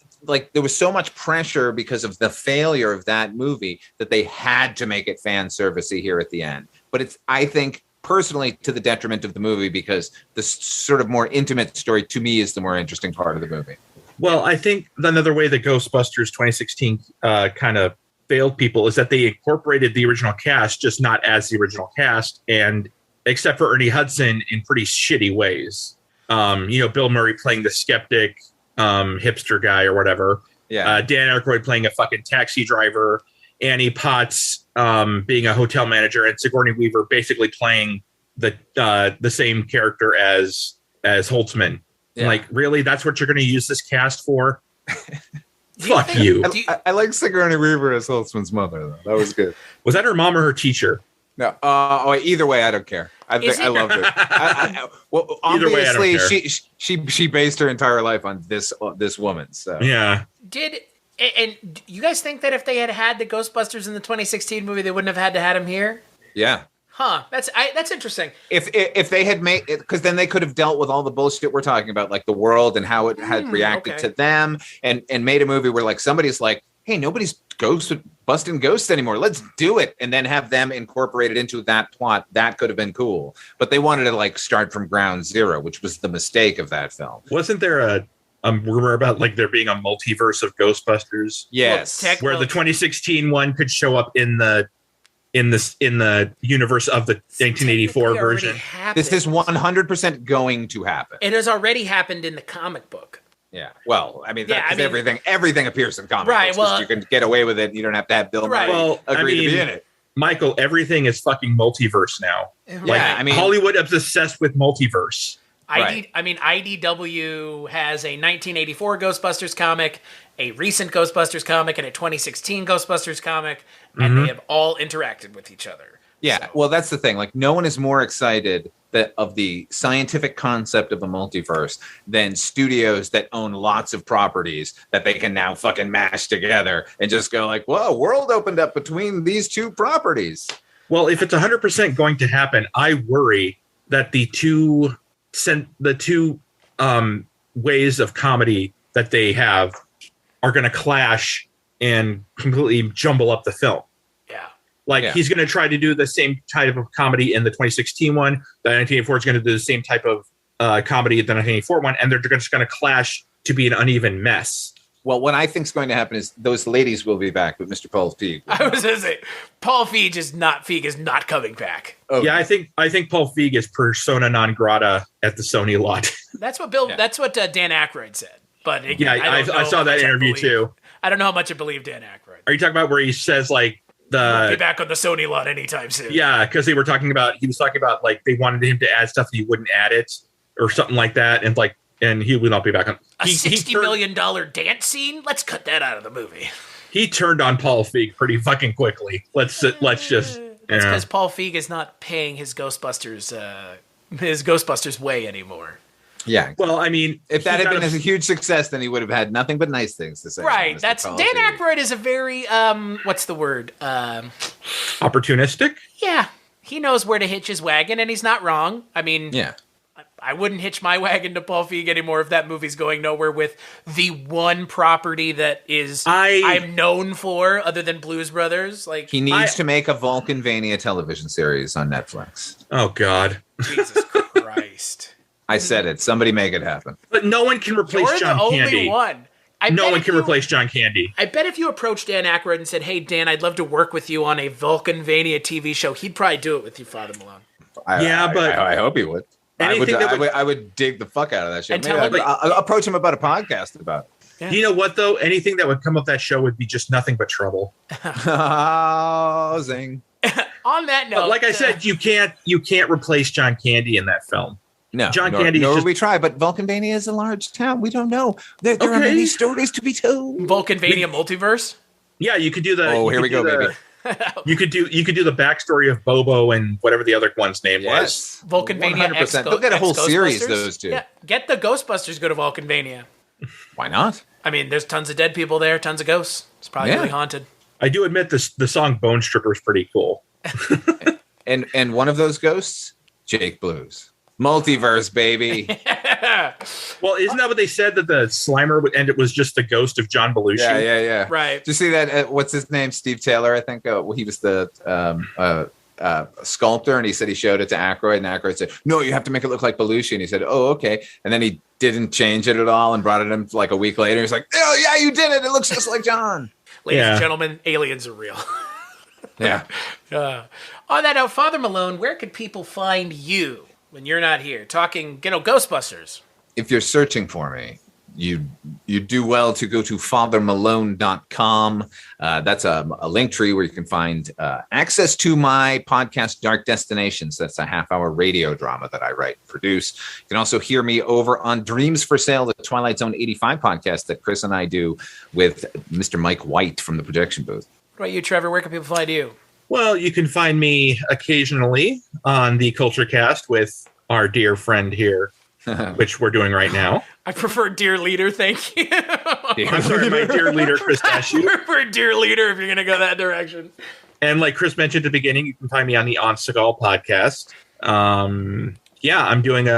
was so much pressure because of the failure of that movie that they had to make it fan servicey here at the end. But it's, I think, personally to the detriment of the movie because the sort of more intimate story to me is the more interesting part of the movie. Well, I think another way the Ghostbusters 2016 kind of failed people is that they incorporated the original cast, just not as the original cast, and except for Ernie Hudson in pretty shitty ways. Bill Murray playing the skeptic hipster guy or whatever. Yeah. Dan Aykroyd playing a fucking taxi driver. Annie Potts being a hotel manager, and Sigourney Weaver basically playing the same character as Holtzman. Yeah. Like, really? That's what you're going to use this cast for? Fuck you. I like Sigourney Weaver as Holtzman's mother, though. That was good. Was that her mom or her teacher? No. Either way, I don't care. I loved it. Well, obviously, she based her entire life on this woman. So yeah. And you guys think that if they had the Ghostbusters in the 2016 movie, they wouldn't have had them here? Yeah. Huh. That's interesting. If they had made it, because then they could have dealt with all the bullshit we're talking about, like the world and how it had reacted to them, and made a movie where like somebody's like, hey, nobody's busting ghosts anymore. Let's do it, and then have them incorporated into that plot. That could have been cool. But they wanted to like start from ground zero, which was the mistake of that film. Wasn't there a rumor about like there being a multiverse of Ghostbusters? Yes, where the 2016 one could show up in the universe of the 1984 version. This is 100% going to happen. It has already happened in the comic book. Yeah. Well, I mean, everything appears in comic books. Well, you can get away with it. You don't have to have Bill Murray agree to be in it. Michael, everything is fucking multiverse now. Yeah, Hollywood is obsessed with multiverse. IDW has a 1984 Ghostbusters comic, a recent Ghostbusters comic, and a 2016 Ghostbusters comic, and they have all interacted with each other. Yeah, well, that's the thing. Like, no one is more excited of the scientific concept of a multiverse than studios that own lots of properties that they can now fucking mash together and just go like, whoa, world opened up between these two properties. Well, if it's 100% going to happen, I worry that the two ways of comedy that they have are going to clash and completely jumble up the film. He's going to try to do the same type of comedy in the 2016 one. The 1984 is going to do the same type of comedy in the 1984 one, and they're just going to clash to be an uneven mess. Well, what I think is going to happen is those ladies will be back, but Mr. Paul Feig. I was going to say, Paul Feig is not coming back. Oh, yeah, I think Paul Feig is persona non grata at the Sony lot. That's what Dan Aykroyd said. But again, I saw that interview too. I don't know how much I believe Dan Aykroyd. Are you talking about where he says like, Won't be back on the Sony lot anytime soon. Yeah, because he was talking about like they wanted him to add stuff and he wouldn't add it or something like that, and he would not be back on. A $60 million dance scene? Let's cut that out of the movie. He turned on Paul Feig pretty fucking quickly. Let's just. That's because Paul Feig is not paying his Ghostbusters way anymore. Yeah. Well, I mean, if that had been a huge success, then he would have had nothing but nice things to say. Right. Dan Aykroyd is a very what's the word? Opportunistic? Yeah. He knows where to hitch his wagon, and he's not wrong. I mean, yeah. I wouldn't hitch my wagon to Paul Feig anymore if that movie's going nowhere with the one property that I'm known for other than Blues Brothers. Like he needs to make a Vulcanvania television series on Netflix. Oh God. Jesus Christ. I said it. Somebody make it happen. But no one can replace John Candy. Only one. No one can replace John Candy. I bet if you approached Dan Aykroyd and said, "Hey Dan, I'd love to work with you on a Vulcanvania TV show," he'd probably do it with you, Father Malone. I hope he would. I would dig the fuck out of that show. I'll approach him about a podcast about it. Yeah. You know what though? Anything that would come of that show would be just nothing but trouble. Oh, zing. On that note, but like I said, you can't replace John Candy in that film. No, John Candy. Nor we try, but Vulcanvania is a large town. We don't know. There are many stories to be told. Vulcanvania multiverse. Yeah, you could do the. Oh, here we go, baby. You could do the backstory of Bobo and whatever the other one's name was. Vulcanvania 100%. They'll get a whole series. Those two. Yeah, get the Ghostbusters. Go to Vulcanvania. Why not? I mean, there's tons of dead people there, tons of ghosts. It's probably really haunted. I do admit the song "Bone Stripper" is pretty cool. and one of those ghosts, Jake Blues. Multiverse, baby. Well, isn't that what they said, that the Slimer it was just the ghost of John Belushi? Yeah. Right. Did you see that? What's his name? Steve Taylor, I think. He was the sculptor, and he said he showed it to Aykroyd, and Aykroyd said, "No, you have to make it look like Belushi." And he said, "Oh, okay." And then he didn't change it at all and brought it in like a week later. He's like, "Oh, yeah, you did it. It looks just like John." Ladies and gentlemen, aliens are real. Yeah. On that note, Father Malone, where could people find you when you're not here talking, Ghostbusters? If you're searching for me, you do well to go to fathermalone.com. That's a link tree where you can find access to my podcast, Dark Destinations. That's a half-hour radio drama that I write and produce. You can also hear me over on Dreams for Sale, the Twilight Zone 85 podcast that Chris and I do with Mr. Mike White from the projection booth. What about you, Trevor? Where can people find you? Well, you can find me occasionally on the Culture Cast with our dear friend here, which we're doing right now. I prefer Dear Leader, thank you. I'm sorry, my dear leader, Chris Dashu. I prefer Dear Leader if you're going to go that direction. And like Chris mentioned at the beginning, you can find me on the On Seagal podcast. I'm doing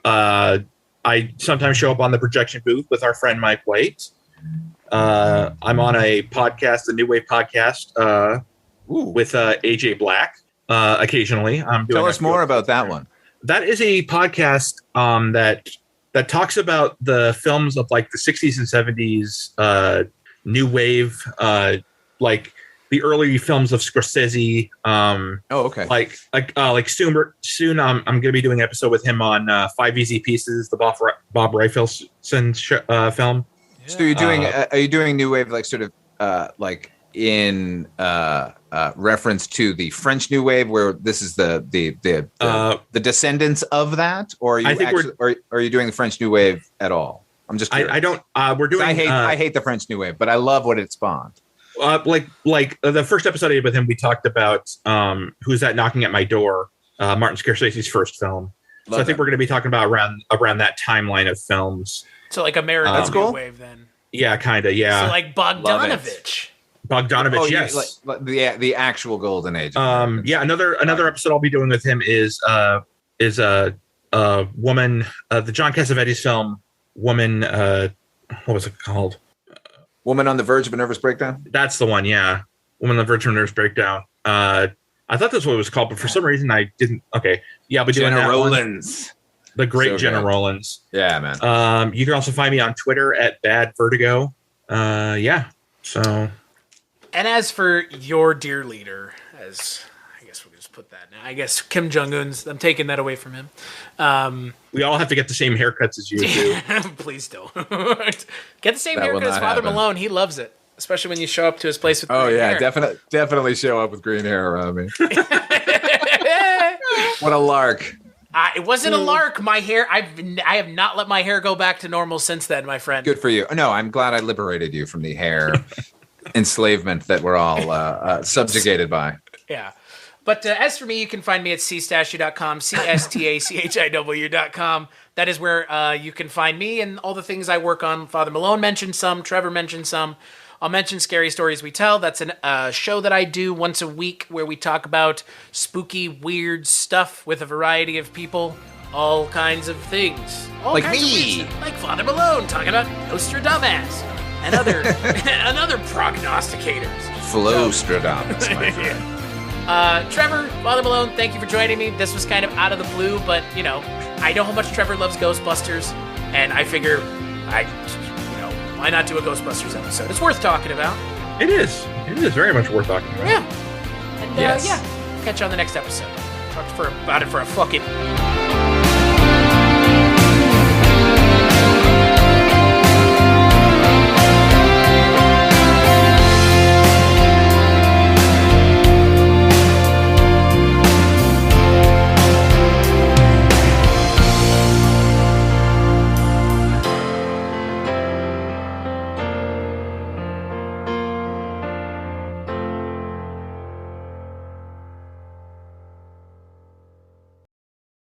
I sometimes show up on the projection booth with our friend Mike White. I'm on a podcast, the New Wave podcast, with AJ Black. Occasionally, Tell us more about that one. That is a podcast that talks about the films of like the 60s and 70s, New Wave, like the early films of Scorsese. Okay. Like soon I'm going to be doing an episode with him on 5 Easy Pieces, the Bob Rafelson film. So you're doing? Are you doing New Wave like sort of like in reference to the French New Wave, where this is the descendants of that, or are you doing the French New Wave at all? I'm just curious. I don't. We're doing. I hate the French New Wave, but I love what it spawned. Like the first episode I did with him, we talked about Who's That Knocking at My Door, Martin Scorsese's first film. I think we're going to be talking about around that timeline of films. So like American New Wave then. Yeah, kind of. Yeah. So like Bogdanovich. Bogdanovich, yes. Like the actual golden age. Another episode I'll be doing with him is a woman, the John Cassavetes film, Woman. What was it called? Woman on the Verge of a Nervous Breakdown. That's the one. Yeah, Woman on the Verge of a Nervous Breakdown. I thought that's what it was called, but for some reason I didn't. Okay, yeah, but Jenna Rollins. The great Jenna Rollins. Yeah, man. You can also find me on Twitter at Bad Vertigo. So. And as for your dear leader, as I guess we'll just put that now. I guess Kim Jong-un's. I'm taking that away from him. We all have to get the same haircuts as you do. Please don't. Get the same haircut as Father Malone. He loves it. especially when you show up to his place with green hair. Definitely show up with green hair around me. What a lark. It wasn't a lark. My hair, I have not let my hair go back to normal since then, my friend. Good for you. No, I'm glad I liberated you from the hair enslavement that we're all subjugated by. Yeah. But as for me, you can find me at cstachiw.com, cstachiw.com. That is where you can find me and all the things I work on. Father Malone mentioned some. Trevor mentioned some. I'll mention Scary Stories We Tell. That's a show that I do once a week where we talk about spooky, weird stuff with a variety of people. All kinds of things. All like kinds me. Of reasons. Like Father Malone talking about Nostradamus and other prognosticators. Flostradamus, my friend. Trevor, Father Malone, thank you for joining me. This was kind of out of the blue, but, I know how much Trevor loves Ghostbusters, and I figure why not do a Ghostbusters episode? It's worth talking about. It is. It is very much worth talking about. Yeah. And, catch you on the next episode. Talk about it for a fucking